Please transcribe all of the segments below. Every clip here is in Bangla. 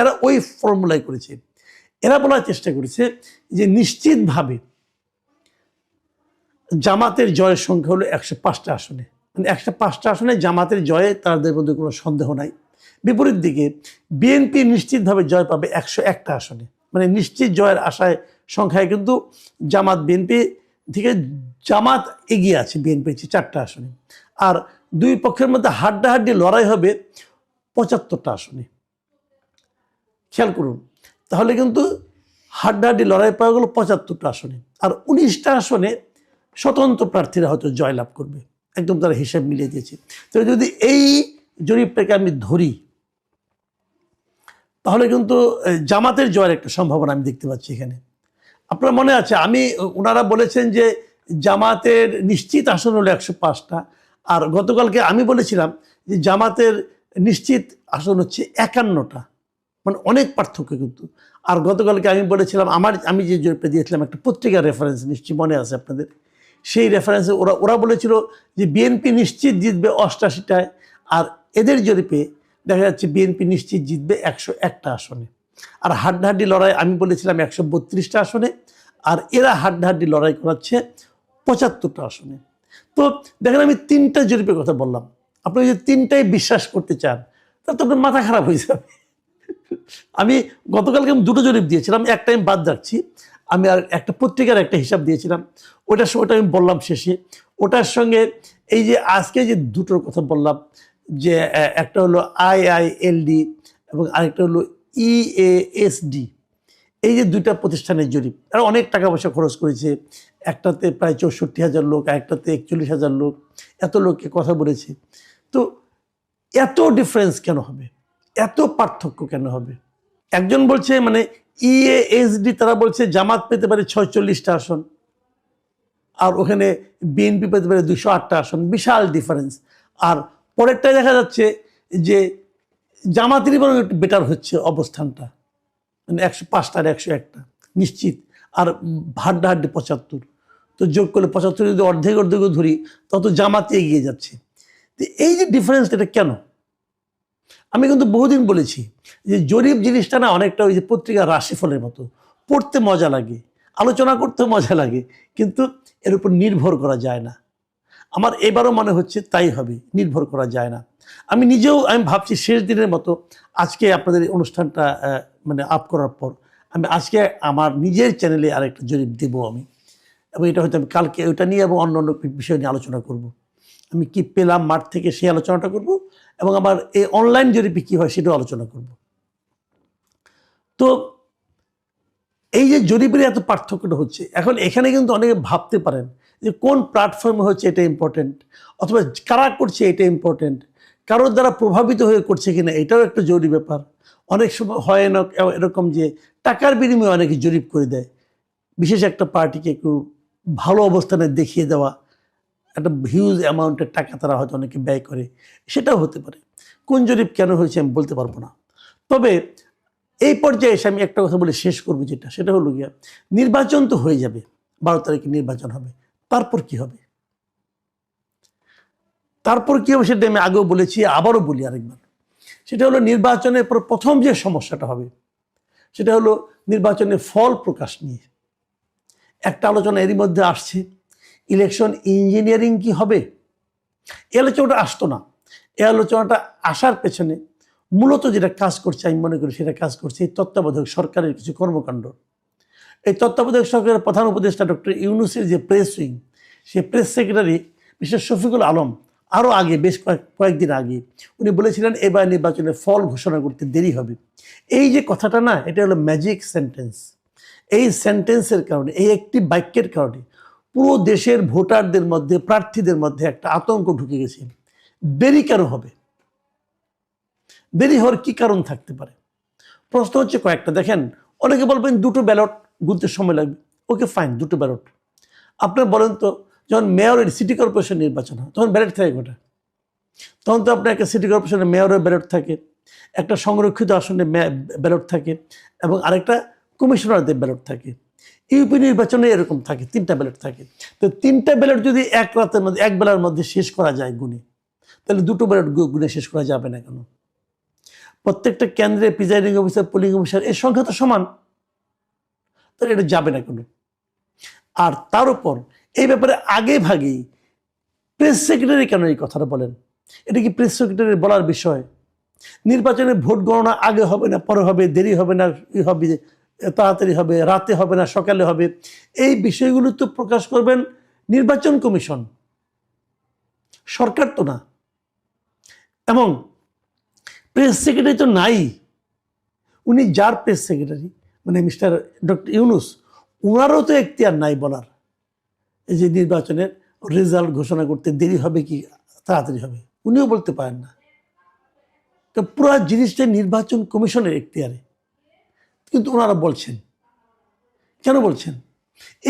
এরা ওই ফর্মুলাই করেছে। এরা বলার চেষ্টা করেছে যে নিশ্চিতভাবে জামাতের জয়ের সংখ্যা হলো 105টা আসনে, মানে 105টা আসনে জামাতের জয়ে তাদের মধ্যে কোনো সন্দেহ নাই। বিপরীত দিকে বিএনপি নিশ্চিতভাবে জয় পাবে 101টা আসনে, মানে নিশ্চিত জয়ের আশায় সংখ্যায় কিন্তু জামাত বিএনপি থেকে জামাত এগিয়ে আছে বিএনপির 4টা আসনে। আর দুই পক্ষের মধ্যে হাড্ডাহাড্ডি লড়াই হবে 75টা আসনে। খেয়াল করুন, তাহলে কিন্তু হাড্ডাহাড্ডি লড়াই পাওয়া গেল 75টা আসনে। আর 19টা আসনে স্বতন্ত্র প্রার্থীরা হয়তো জয়লাভ করবে, একদম তারা হিসাব মিলিয়ে দিয়েছে। তো যদি এই জরিপটাকে আমি ধরি, তাহলে কিন্তু জামাতের জয়ের একটা সম্ভাবনা আমি দেখতে পাচ্ছি এখানে। আপনার মনে আছে ওনারা বলেছেন যে জামাতের নিশ্চিত আসন হলো 105টা, আর গতকালকে আমি বলেছিলাম যে জামাতের নিশ্চিত আসন হচ্ছে 51টা, মানে অনেক পার্থক্য কিন্তু। আর গতকালকে আমি বলেছিলাম আমি যে জরিপটা দিয়েছিলাম একটা পত্রিকার রেফারেন্স, নিশ্চয়ই মনে আছে আপনাদের, সেই রেফারেন্সে ওরা বলেছিল যে বিএনপি নিশ্চিত জিতবে 88টায়, আর এদের জরিপে দেখা যাচ্ছে বিএনপি নিশ্চিত জিতবে 101টা আসনে। আর হাড্ডাহাড্ডি লড়াই আমি বলেছিলাম 132টা আসনে, আর এরা হাড্ডাহাড্ডি লড়াই করাচ্ছে 75টা আসনে। তো দেখেন, আমি 3টা জরিপের কথা বললাম, আপনি যদি 3টাই বিশ্বাস করতে চান তাহলে তো আপনার মাথা খারাপ হয়ে যাবে। আমি গতকালকে 2টো জরিপ দিয়েছিলাম, একটা আমি বাদ রাখছি। আমি আর একটা পত্রিকার একটা হিসাব দিয়েছিলাম, ওটা আমি বললাম শেষে। ওটার সঙ্গে এই যে আজকে যে দুটোর কথা বললাম, যে একটা হলো IILD এবং আরেকটা হলো EASD, এই যে 2টা প্রতিষ্ঠানের জরিপ, আর অনেক টাকা পয়সা খরচ করেছে। একটাতে প্রায় 64,000 লোক, আরেকটাতে 41,000 লোক, এত লোককে কথা বলেছে। তো এত ডিফারেন্স কেন হবে, এত পার্থক্য কেন হবে? একজন বলছে মানে EASD, তারা বলছে জামাত পেতে পারে 46টা আসন, আর ওখানে বিএনপি পেতে পারে 208টা আসন, বিশাল ডিফারেন্স। আর পরেরটায় দেখা যাচ্ছে যে জামাতেরই বরং একটু বেটার হচ্ছে অবস্থানটা, মানে 105টার 101টা নিশ্চিত, আর হাড্ডাহাড্ডি 75। তো যোগ করলে 75 যদি অর্ধেক ধরি, তত জামাতে এগিয়ে যাচ্ছে। তো এই যে ডিফারেন্স, এটা কেন? আমি কিন্তু বহুদিন বলেছি যে জরিপ জিনিসটা না অনেকটা ওই যে পত্রিকা রাশিফলের মতো, পড়তে মজা লাগে, আলোচনা করতে মজা লাগে, কিন্তু এর উপর নির্ভর করা যায় না। আমার এবারও মনে হচ্ছে তাই হবে, নির্ভর করা যায় না। আমি নিজেও ভাবছি শেষ দিনের মতো আজকে আপনাদের এই অনুষ্ঠানটা মানে আপ করার পর আমি আজকে আমার নিজের চ্যানেলে আরেকটা জরিপ দেব আমি, এবং এটা হয়তো আমি কালকে ওইটা নিয়ে এবং অন্য অন্য বিষয় নিয়ে আলোচনা করব। আমি কি পেলাম মাঠ থেকে সেই আলোচনাটা করব, এবং আমার এই অনলাইন জরিপে কী হয় সেটাও আলোচনা করব। তো এই যে জরিপের এত পার্থক্যটা হচ্ছে, এখন এখানে কিন্তু অনেকে ভাবতে পারেন যে কোন প্ল্যাটফর্মে হচ্ছে এটা ইম্পর্টেন্ট, অথবা কারা করছে এটা ইম্পর্টেন্ট, কারোর দ্বারা প্রভাবিত হয়ে করছে কিনা এটাও একটা জরুরি ব্যাপার। অনেক সময় হয় না এরকম যে টাকার বিনিময়ে অনেকে জরিপ করে দেয়, বিশেষ একটা পার্টিকে একটু ভালো অবস্থানে দেখিয়ে দেওয়া, একটা হিউজ অ্যামাউন্টের টাকা তারা হয়তো অনেকে ব্যয় করে, সেটাও হতে পারে। কোন জরিপ কেন হয়েছে আমি বলতে পারবো না। তবে এই পর্যায়ে এসে আমি একটা কথা বলে শেষ করবো, সেটা হলো গিয়া নির্বাচন তো হয়ে যাবে, 12 তারিখে নির্বাচন হবে, তারপর কি হবে? তারপর কি হবে সেটা আমি আগেও বলেছি, আবারও বলি আরেকবার। সেটা হলো নির্বাচনের পর প্রথম যে সমস্যাটা হবে সেটা হলো নির্বাচনের ফল প্রকাশ নিয়ে একটা আলোচনা এরই মধ্যে আসছে। ইলেকশন ইঞ্জিনিয়ারিং কি হবে? এই আলোচনাটা আসতো না। এই আলোচনাটা আসার পেছনে মূলত যেটা কাজ করছে আমি মনে করি সেটা কাজ করছে এই তত্ত্বাবধায়ক সরকারের কিছু কর্মকাণ্ড। এই তত্ত্বাবধায়ক সরকারের প্রধান উপদেষ্টা ডক্টর ইউনূসের যে প্রেস উইং, সেই press secretary mister Shafiqul Alam আরও আগে, বেশ কয়েকদিন আগে উনি বলেছিলেন এবার নির্বাচনের ফল ঘোষণা করতে দেরি হবে। এই যে কথাটা না, এটা হলো ম্যাজিক সেন্টেন্স। এই সেন্টেন্সের কারণে, এই একটি বাক্যের কারণে পুরো দেশের ভোটারদের মধ্যে, প্রার্থীদের মধ্যে একটা আতঙ্ক ঢুকে গেছে। দেরি কেন হবে? দেরি হওয়ার কি কারণ থাকতে পারে? প্রশ্ন হচ্ছে কয়েকটা। দেখেন, অনেকে বলবেন 2টো ব্যালট গুনতে সময় লাগবে। ওকে ফাইন, 2টো ব্যালট। আপনার বলেন তো, যখন মেয়রের সিটি কর্পোরেশন নির্বাচন হয় তখন ব্যালট থাকে কোটা? তখন তো আপনার একটা সিটি কর্পোরেশনের মেয়রের ব্যালট থাকে, একটা সংরক্ষিত আসনে ব্যালট থাকে, এবং আরেকটা কমিশনারদের ব্যালট থাকে। ইউপি নির্বাচনে এরকম থাকে, 3টা ব্যালট থাকে। তো 3টা ব্যালট যদি এক রাতের মধ্যে, এক বেলার মধ্যে শেষ করা যায় গুনে, তাহলে 2টো ব্যালট গুনে শেষ করা যাবে না কেন? প্রত্যেকটা কেন্দ্রে প্রিজাইডিং অফিসার, পোলিং অফিসার এর সংখ্যা তো সমান, তাহলে এটা যাবে না কোনো। আর তার উপর এই ব্যাপারে আগে ভাগেই প্রেস সেক্রেটারি কেন এই কথাটা বলেন? এটা কি প্রেস সেক্রেটারি বলার বিষয়? নির্বাচনে ভোট গণনা আগে হবে না পরে হবে, দেরি হবে না হবে, তাড়াতাড়ি হবে, রাতে হবে না সকালে হবে, এই বিষয়গুলো তো প্রকাশ করবেন নির্বাচন কমিশন, সরকার তো না। এবং প্রেস সেক্রেটারি তো নাই, উনি যার প্রেস সেক্রেটারি মানে মিস্টার ডক্টর ইউনুস, ওনারও তো এখতিয়ার নাই বলার এই যে নির্বাচনের রেজাল্ট ঘোষণা করতে দেরি হবে কি তাড়াতাড়ি হবে, উনিও বলতে পারেন না। তো পুরো জিনিসটা নির্বাচন কমিশনের এখতিয়ারে, কিন্তু ওনারা বলছেন। কেন বলছেন?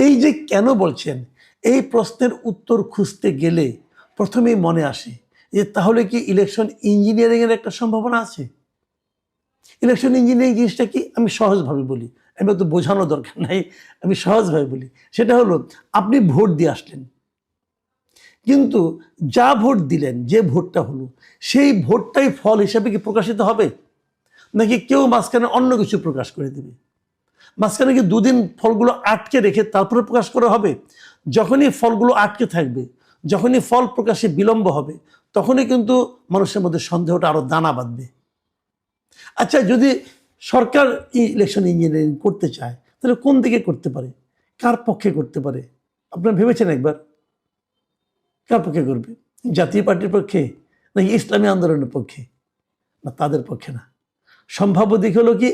এই যে কেন বলছেন, এই প্রশ্নের উত্তর খুঁজতে গেলে প্রথমেই মনে আসে যে তাহলে কি ইলেকশন ইঞ্জিনিয়ারিং এর একটা সম্ভাবনা আছে? ইলেকশন ইঞ্জিনিয়ারিং জিনিসটা কি আমি সহজভাবে বলি, আমি তো বোঝানো দরকার নাই, আমি সহজভাবে বলি। সেটা হলো, আপনি ভোট দিয়ে আসলেন, কিন্তু যা ভোট দিলেন, যে ভোটটা হলো, সেই ভোটটাই ফল হিসাবে কি প্রকাশিত হবে, নাকি কেউ মাঝখানে অন্য কিছু প্রকাশ করে দেবে? মাঝখানে কি দুদিন ফলগুলো আটকে রেখে তারপরে প্রকাশ করা হবে? যখনই ফলগুলো আটকে থাকবে, যখনই ফল প্রকাশে বিলম্ব হবে, তখনই কিন্তু মানুষের মধ্যে সন্দেহটা আরো দানা বাঁধবে। আচ্ছা, যদি সরকার ইলেকশন ইঞ্জিনিয়ারিং করতে চায়, তাহলে কোন দিকে করতে পারে, কার পক্ষে করতে পারে? আপনারা ভেবেছেন একবার? কার পক্ষে করবে? জাতীয় পার্টির পক্ষে, নাকি ইসলামী আন্দোলনের পক্ষে? না, তাদের পক্ষে না। সম্ভাব্য দিক হলো কি,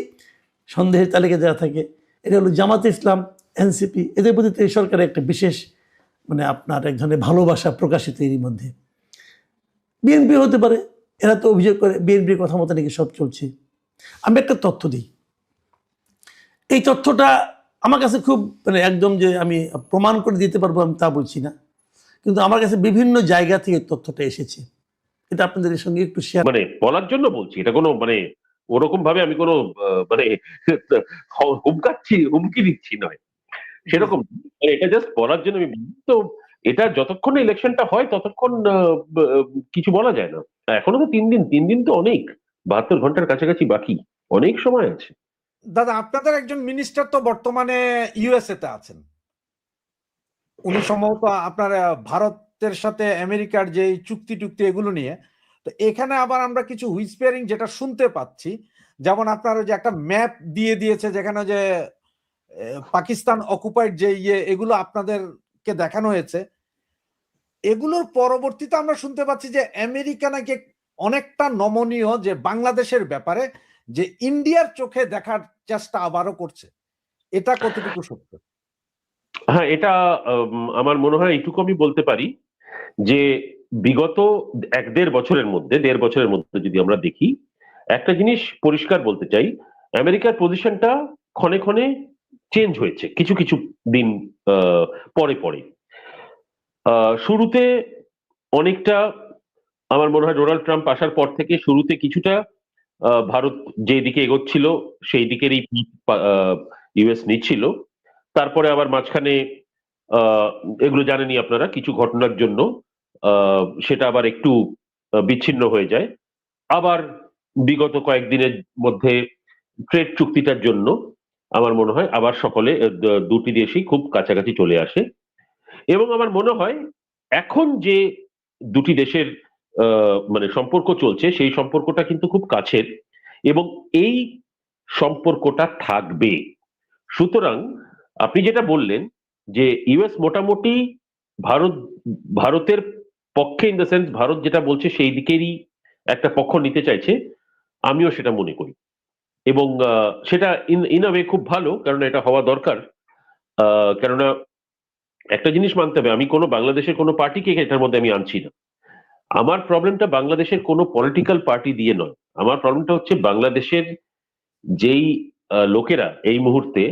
সন্দেহের তালিকা যারা থাকে, এটা হলো জামাতে ইসলাম, এনসিপি, এদের প্রতি এই সরকারের একটা বিশেষ মানে আপনার এক ধরনের ভালোবাসা প্রকাশিত এরই মধ্যে। বিএনপি হতে পারে, এরা তো অভিযোগ করে বিএনপির কথা মতো নাকি সব চলছে। আমি একটা তথ্য দিই, এই তথ্যটা আমার কাছে খুব মানে একদম যে আমি প্রমাণ করে দিতে পারবো আমি তা বলছি না, কিন্তু আমার কাছে বিভিন্ন জায়গা থেকে তথ্যটা এসেছে, এটা আপনাদের সঙ্গে একটু শেয়ার। মানে বলার জন্য বলছি, এটা কোনো মানে ওরকম ভাবে আমি কোনো মানে হুমকি দিচ্ছি নয়, সেরকম এটা জাস্ট বলার জন্য আমি তো এটা যতক্ষণ ইলেকশনটা হয় ততক্ষণ কিছু বলা যায় না। এখনো তো 3 দিন, 3 দিন তো অনেক, 72 ঘন্টার কাছাকাছি বাকি, অনেক সময় আছে। দাদা, আপনাদের একজন মিনিস্টার তো বর্তমানে ইউএসএ তে আছেন, উনি সম্ভবত আপনার ভারতের সাথে আমেরিকার যে চুক্তি টুক্তি এগুলো নিয়ে। তো এখানে আবার আমরা কিছু হুইসপারিং যেটা শুনতে পাচ্ছি, যেমন আপনার যে একটা ম্যাপ দিয়ে দিয়েছে যেখানে যে পাকিস্তান অকুপাইড যে এগুলো আপনাদেরকে দেখানো হয়েছে, এগুলোর পরবর্তীতে আমরা শুনতে পাচ্ছি যে আমেরিকা নাকি অনেকটা নমনীয় যে বাংলাদেশের ব্যাপারে, যে ইন্ডিয়ার চোখে দেখার চেষ্টা আবারও করছে। এটা কতটুকু সত্য? হ্যাঁ, এটা আমার মনে হয় এইটুকু আমি বলতে পারি যে বিগত 1-1.5 বছরের মধ্যে যদি আমরা দেখি, একটা জিনিস পরিষ্কার বলতে চাই, আমেরিকার পজিশনটা ক্ষণে ক্ষণে চেঞ্জ হয়েছে কিছু কিছু দিন পরে পরে। শুরুতে অনেকটা আমার মনে হয় ডোনাল্ড ট্রাম্প আসার পর থেকে শুরুতে কিছুটা ভারত যে দিকে এগোচ্ছিল সেই দিকেরই ইউএস নিচ্ছিল। তারপরে আবার মাঝখানে আহ, এগুলো জানেনই আপনারা, কিছু ঘটনার জন্য সেটা আবার একটু বিচ্ছিন্ন হয়ে যায়। আবার বিগত কয়েকদিনের মধ্যে ট্রেড চুক্তিটার জন্য আমার মনে হয় আবার সকলে দুটি দেশই খুব কাছাকাছি চলে আসে। এবং আমার মনে হয় এখন যে দুটি দেশের মানে সম্পর্ক চলছে সেই সম্পর্কটা কিন্তু খুব কাছের, এবং এই সম্পর্কটা থাকবে। সুতরাং আপনি যেটা বললেন যে ইউএস মোটামুটি ভারত ভারতের পক্ষে, ইন দ্য সেন্স ভারত যেটা বলছে সেই দিকেরই একটা পক্ষ নিতে চাইছে, আমিও সেটা মনে করি। এবং সেটা ইন আ ওয়ে খুব ভালো, কারণ এটা হওয়া দরকার। কেননা একটা জিনিস মানতে হবে, আমি কোনো বাংলাদেশের কোনো পার্টিকে এটার মধ্যে আমি আনছি না। আমার প্রবলেমটা বাংলাদেশের কোনো পলিটিক্যাল পার্টি দিয়ে নয়, আমার প্রবলেমটা হচ্ছে বাংলাদেশের যেই লোকেরা এই মুহূর্তে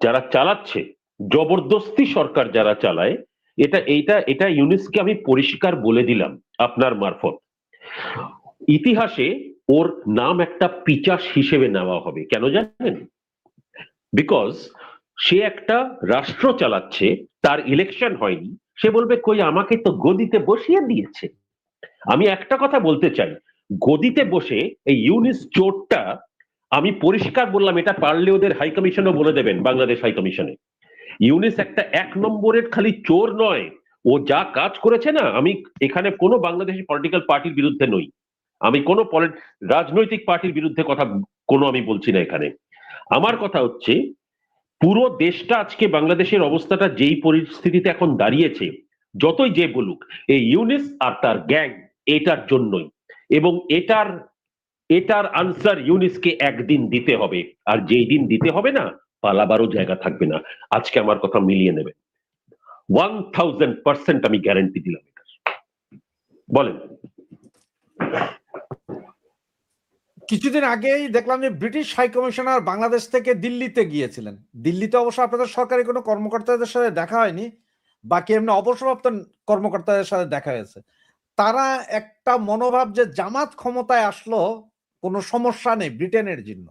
যারা চালাচ্ছে, জবরদস্তি সরকার যারা চালায়, এটা ইউনিসকে আমি পরিষ্কার বলে দিলাম আপনার মারফত, ইতিহাসে ওর নাম একটা পিচাস হিসেবে নেওয়া হবে। কেন জানেন? বিকজ সে একটা রাষ্ট্র চালাচ্ছে, তার ইলেকশন হয়নি, সে বলবে কই আমাকে তো গদিতে বসিয়ে দিয়েছে। আমি একটা কথা বলতে চাই, গদিতে বসে এই ইউনিস চোরটা, আমি পরিষ্কার বললাম, এটা পারলে ওদের হাই কমিশনও বলে দেবেন, বাংলাদেশ হাই কমিশনে, ইউনিস একটা 1 নম্বরের খালি চোর নয়, ও যা কাজ করেছে না, আমি এখানে কোনো বাংলাদেশি পলিটিক্যাল পার্টির বিরুদ্ধে নই, আমি কোনো রাজনৈতিক পার্টির বিরুদ্ধে কথা কোনো আমি বলছি না এখানে, আমার কথা হচ্ছে পুরো দেশটা আজকে বাংলাদেশের অবস্থাটা যেই পরিস্থিতিতে এখন দাঁড়িয়েছে, যতই যে বলুক, এই ইউনিস আর তার গ্যাং এটার জন্যই, এবং এটার আনসার ইউনিসকে একদিন দিতে হবে, আর যেই দিন দিতে হবে না, পালাবারও জায়গা থাকবে না। আজকে আমার কথা মিলিয়ে নেবে, 1000% আমি গ্যারান্টি দিলাম এটা। বলেন। কিছুদিন আগেই দেখলাম যে ব্রিটিশ হাই কমিশনার বাংলাদেশ থেকে দিল্লিতে গিয়েছিলেন। দিল্লিতে অবশ্য আপনাদের সরকারি কোনো কর্মকর্তাদের সাথে দেখা হয়নি, বাকি এমনি অবসরপ্রাপ্ত কর্মকর্তাদের সাথে দেখা হয়েছে। তারা একটা মনোভাব যে জামাত ক্ষমতায় আসলো কোনো সমস্যা নেই ব্রিটেনের জন্য,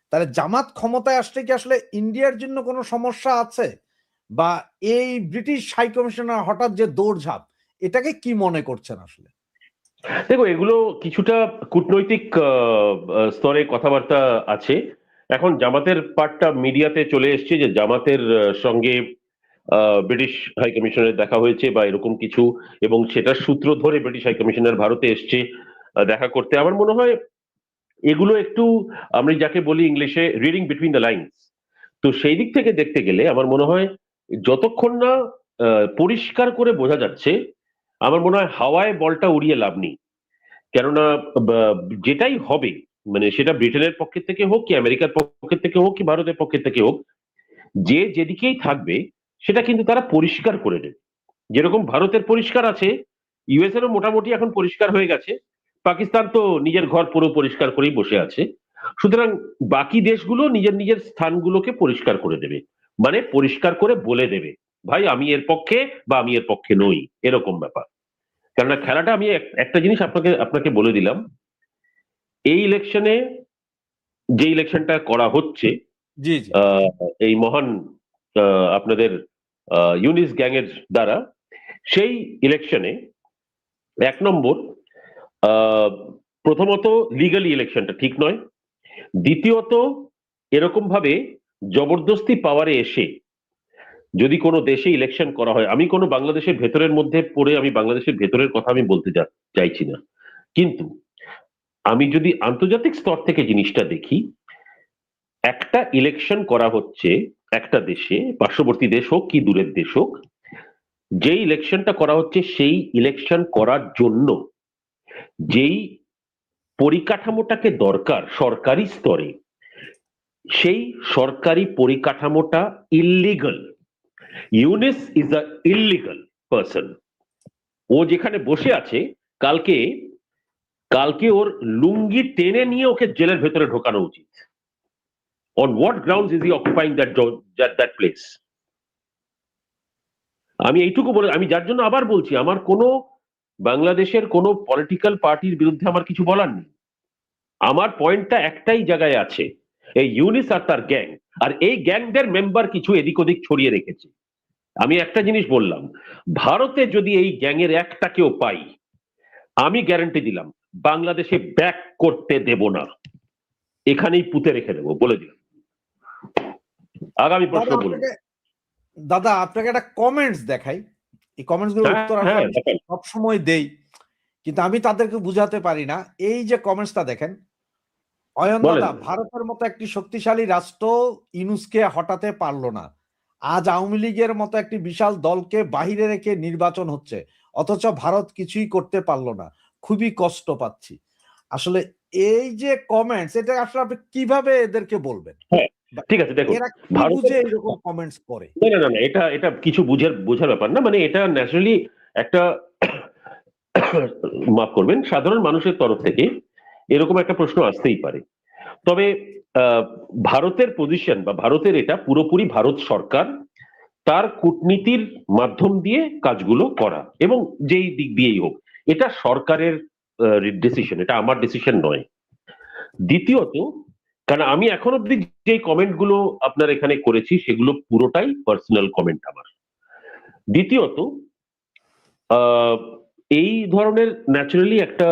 তাহলে জামাত ক্ষমতায় আসলে কি আসলে ইন্ডিয়ার জন্য কোনো সমস্যা আছে, বা এই ব্রিটিশ হাই কমিশনার হঠাৎ যে দৌড়ঝাঁপ, এটাকে কি মনে করছেন আসলে? দেখো, এগুলো কিছুটা কূটনৈতিক স্তরে কথাবার্তা আছে। এখন জামাতের পার্টটা মিডিয়াতে চলে এসছে যে জামাতের সঙ্গে ব্রিটিশ হাই কমিশনের দেখা হয়েছে বা এরকম কিছু, এবং সেটার সূত্র ধরে ব্রিটিশ হাই কমিশনার ভারতে এসছে দেখা করতে। আমার মনে হয় এগুলো একটু, আমি যাকে বলি ইংলিশে রিডিং বিটুইন দ্য লাইনস, তো সেই দিক থেকে দেখতে গেলে আমার মনে হয় যতক্ষণ না পরিষ্কার করে বোঝা যাচ্ছে, আমার মনে হয় হাওয়ায় বলটা উড়িয়ে লাভ নেই। কেননা যেটাই হবে, মানে সেটা ব্রিটেনের পক্ষের থেকে হোক, কি আমেরিকার পক্ষের থেকে হোক, কি ভারতের পক্ষের থেকে হোক, যে যেদিকেই থাকবে সেটা কিন্তু তারা পরিষ্কার করে দেবে। যেরকম ভারতের পরিষ্কার আছে, ইউএস এরও মোটামুটি এখন পরিষ্কার হয়ে গেছে, পাকিস্তান তো নিজের ঘর পুরো পরিষ্কার করেই বসে আছে। সুতরাং বাকি দেশগুলো নিজের নিজের স্থানগুলোকে পরিষ্কার করে দেবে, মানে পরিষ্কার করে বলে দেবে, ভাই আমি এর পক্ষে বা আমি এর পক্ষে নই, এরকম ব্যাপার। কেননা খেলাটা, আমি একটা জিনিস আপনাকে বলে দিলাম, এই ইলেকশনে, যে ইলেকশনটা করা হচ্ছে, জি জি। এই মহান আপনাদের ইউনিস গ্যাং এর দ্বারা, সেই ইলেকশনে 1 নম্বর, প্রথমত লিগালি ইলেকশনটা ঠিক নয়, দ্বিতীয়ত এরকম ভাবে জবরদস্তি পাওয়ারে এসে যদি কোনো দেশে ইলেকশন করা হয়, আমি কোনো বাংলাদেশের ভেতরের মধ্যে পড়ে আমি বাংলাদেশের ভেতরের কথা আমি বলতে চাইছি না, কিন্তু আমি যদি আন্তর্জাতিক স্তর থেকে জিনিসটা দেখি, একটা ইলেকশন করা হচ্ছে একটা দেশে, পার্শ্ববর্তী দেশ হোক কি দূরের দেশ হোক, যেই ইলেকশনটা করা হচ্ছে সেই ইলেকশন করার জন্য যেই পরিকাঠামোটাকে দরকার সরকারি স্তরে, সেই সরকারি পরিকাঠামোটা illegal. Yunus is a illegal person. ও যেখানে বসে আছে, কালকে কালকে ওর লুঙ্গি টেনে নিয়ে ওকে জেলের ভেতরে ঢোকানো উচিত। On what grounds is he occupying that place? আমি এইটুকু বলে, আমি যার জন্য আবার বলছি, আমার কোনো বাংলাদেশের কোনো পলিটিক্যাল পার্টির বিরুদ্ধে আমার কিছু বলার নেই, আমার পয়েন্টটা একটাই জায়গায় আছে, এই ইউনিস আর তার গ্যাং, আর এই গ্যাংদের মেম্বার কিছু এদিক ওদিক ছড়িয়ে রেখেছে। আমি একটা জিনিস বললাম, ভারতে যদি এই গ্যাংয়ের একটাকেও পাই, আমি গ্যারান্টি দিলাম বাংলাদেশে ব্যাক করতে দেব না, এখানেই পুঁতে রেখে দেবো, বলে দিলাম। আগামী প্রশ্ন বলুন। দাদা আপনাকে একটা কমেন্টস দেখাই, এই কমেন্টস গুলো উত্তর সব সময় দেই, কিন্তু আমি তাদেরকে বুঝাতে পারি না। এই যে কমেন্টসটা দেখেন, অয়ন দাদা, ভারতের মতো একটি শক্তিশালী রাষ্ট্র ইউনুসকে হটাতে পারলো না, আজ আওয়ামী লীগের মতো একটি বিশাল দলকে বাহিরে রেখে নির্বাচন হচ্ছে, অথচ ভারত কিছুই করতে পারলো না, খুবই কষ্ট পাচ্ছি। আসলে এই যে কমেন্টস, এটা আসলে আপনি কিভাবে এদেরকে বলবেন? ঠিক আছে, দেখুন, বুঝে এরকম কমেন্টস করে না, এটা কিছু বোঝার ব্যাপার না, মানে এটা ন্যাচারালি একটা, মাফ করবেন, সাধারণ মানুষের তরফ থেকে এরকম একটা প্রশ্ন আসতেই পারে। তবে ভারতের পজিশন বা ভারতের এটা পুরোপুরি ভারত সরকার তার কূটনীতির মাধ্যম দিয়ে কাজগুলো করা, এবং যেই দিক দিয়েই হোক, এটা সরকারের ডিসিশন, এটা আমার ডিসিশন নয়। দ্বিতীয়ত, কারণ আমি এখন অব্দি যে কমেন্ট গুলো আপনার এখানে করেছি সেগুলো পুরোটাই পার্সোনাল কমেন্ট আমার। দ্বিতীয়ত, এই ধরনের ন্যাচারালি একটা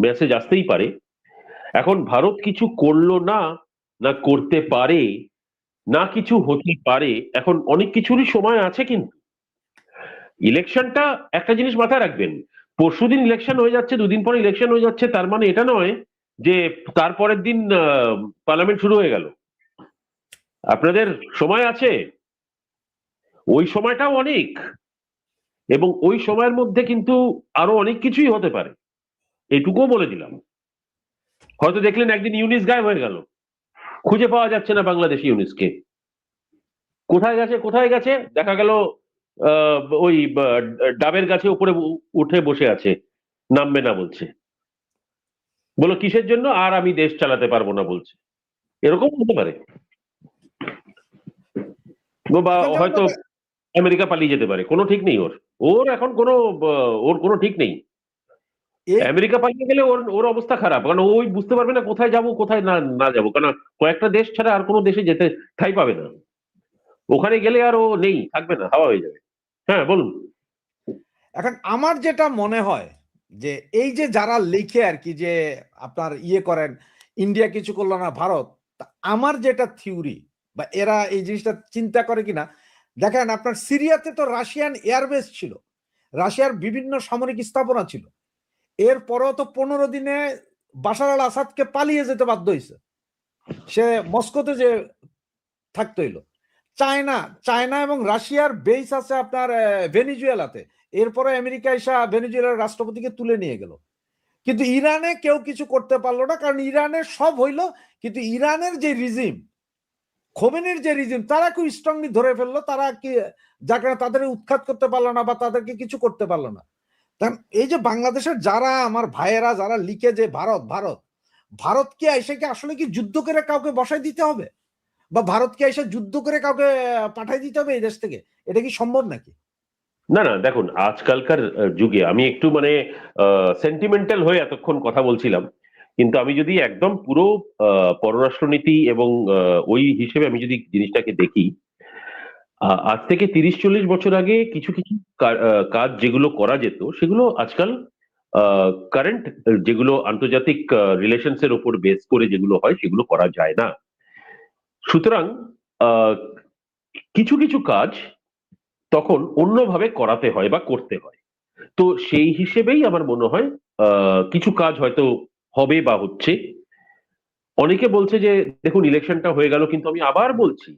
মেসেজ আসতেই পারে। এখন ভারত কিছু করলো না, না করতে পারে, না কিছু হতে পারে, এখন অনেক কিছুরই সময় আছে। কিন্তু ইলেকশনটা, একটা জিনিস মাথায় রাখবেন, পরশুদিন ইলেকশন হয়ে যাচ্ছে, দুদিন পরে ইলেকশন হয়ে যাচ্ছে, তার মানে এটা নয় যে তারপরের দিন পার্লামেন্ট শুরু হয়ে গেল। আপনাদের সময় আছে, ওই সময়টাও অনেক, এবং ওই সময়ের মধ্যে কিন্তু আরো অনেক কিছুই হতে পারে, এটুকুও বলে দিলাম। হয়তো দেখলেন একদিন ইউনিস গায়েব হয়ে গেল, খুঁজে পাওয়া যাচ্ছে না বাংলাদেশি ইউনিসকে, কোথায় গেছে কোথায় গেছে, দেখা গেল ওই ডাবের গাছে উপরে উঠে বসে আছে, নামবে না বলছে, বলো কিসের জন্য, আর আমি দেশ চালাতে পারবো না বলছে, এরকম হতে পারে। বা এখন যেমন হয়তো আমেরিকা পালিয়ে যেতে পারে, কোনো ঠিক নেই ওর, ওর এখন কোনো ওর কোনো ঠিক নেই। এই আমেরিকা পালিয়ে গেলে ওর ওর অবস্থা খারাপ, কারণ ওই বুঝতে পারবে না কোথায় যাব কোথায় না না যাবো, কারণ কয়েকটা দেশ ছাড়া আর কোনো দেশে যেতে ঠাঁই পাবে না, ওখানে গেলে আর ও নেই, থাকবে না, হাওয়া হয়ে যাবে। হ্যাঁ বলুন। এখন আমার যেটা মনে হয় যে এই যে যারা লিখে আর কি যে আপনার ইয়ে করেন ইন্ডিয়া কিছু করলো না ভারত, তা আমার যেটা থিওরি বা এরা এই জিনিসটা চিন্তা করে কিনা, দেখেন আপনার সিরিয়াতে তো রাশিয়ান এয়ারবেস ছিল, রাশিয়ার বিভিন্ন সামরিক স্থাপনা ছিল, এরপরেও তো 15 দিনে বাশার আল আসাদকে পালিয়ে যেতে বাধ্য হয়েছে, সে মস্কোতে যে থাকতে হইলো। চায়না চায়না এবং রাশিয়ার বেস আছে আপনার ভেনিজুয়েলাতে, এরপরে আমেরিকা এসে ভেনিজুয়েলার রাষ্ট্রপতিকে তুলে নিয়ে গেল। কিন্তু ইরানে কেউ কিছু করতে পারলো না, কারণ ইরানের সব হইলো, কিন্তু ইরানের যে রিজিম, খোমেনির যে রিজিম, তারা খুব স্ট্রংলি ধরে ফেললো, তারা কি যার কারণে তাদের উৎখাত করতে পারলো না বা তাদেরকে কিছু করতে পারলো না। কারণ এই যে বাংলাদেশের যারা আমার ভাইয়েরা যারা লিখে যে ভারত ভারত, ভারতকে এসে কি আসলে কি যুদ্ধ করে কাউকে বসাই দিতে হবে, বা ভারতকে এসে যুদ্ধ করে কাউকে পাঠাই দিতে হবে এই দেশ থেকে? এটা কি সম্ভব নাকি? না না, দেখুন আজকালকার যুগে আমি একটু মানে সেন্টিমেন্টাল হয়ে এতক্ষণ কথা বলছিলাম, কিন্তু আমি যদি একদম পুরো পররাষ্ট্রনীতি এবং ওই হিসেবে আমি যদি জিনিসটাকে দেখি, আজ থেকে 30-40 বছর আগে কিছু কিছু কাজ যেগুলো করা যেত সেগুলো আজকাল কারেন্ট, যেগুলো আন্তর্জাতিক রিলেশনস এর উপর বেস করে যেগুলো হয় সেগুলো করা যায় না। সুতরাং আহ, কিছু কিছু কাজ তখন অন্যভাবে করাতে হয় বা করতে হয়। তো সেই হিসেবেই আমার মনে হয় কিছু কাজ হয়তো হবে বা হচ্ছে। অনেকে বলছে যে দেখুন ইলেকশনটা হয়ে গেল, কিন্তু আমি আবার বলছি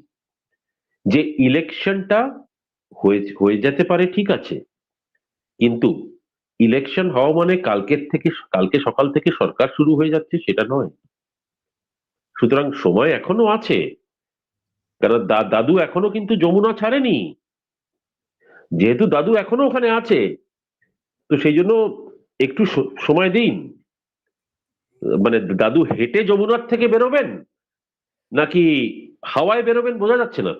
যে ইলেকশনটা হয়ে হয়ে যেতে পারে, ঠিক আছে, কিন্তু ইলেকশন হওয়া মানে কালকে সকাল থেকে সরকার শুরু হয়ে যাচ্ছে সেটা নয়। সুতরাং সময় এখনো আছে, কারণ দাদু এখনো কিন্তু যমুনা ছাড়েনি, যেহেতু দাদু এখনো ওখানে আছে, তো সেই জন্য একটু সময় দিন। মানে দাদু হেঁটে যমুনার থেকে বেরোবেন নাকি হাওয়ায় বেরোবেন বোঝা যাচ্ছে না,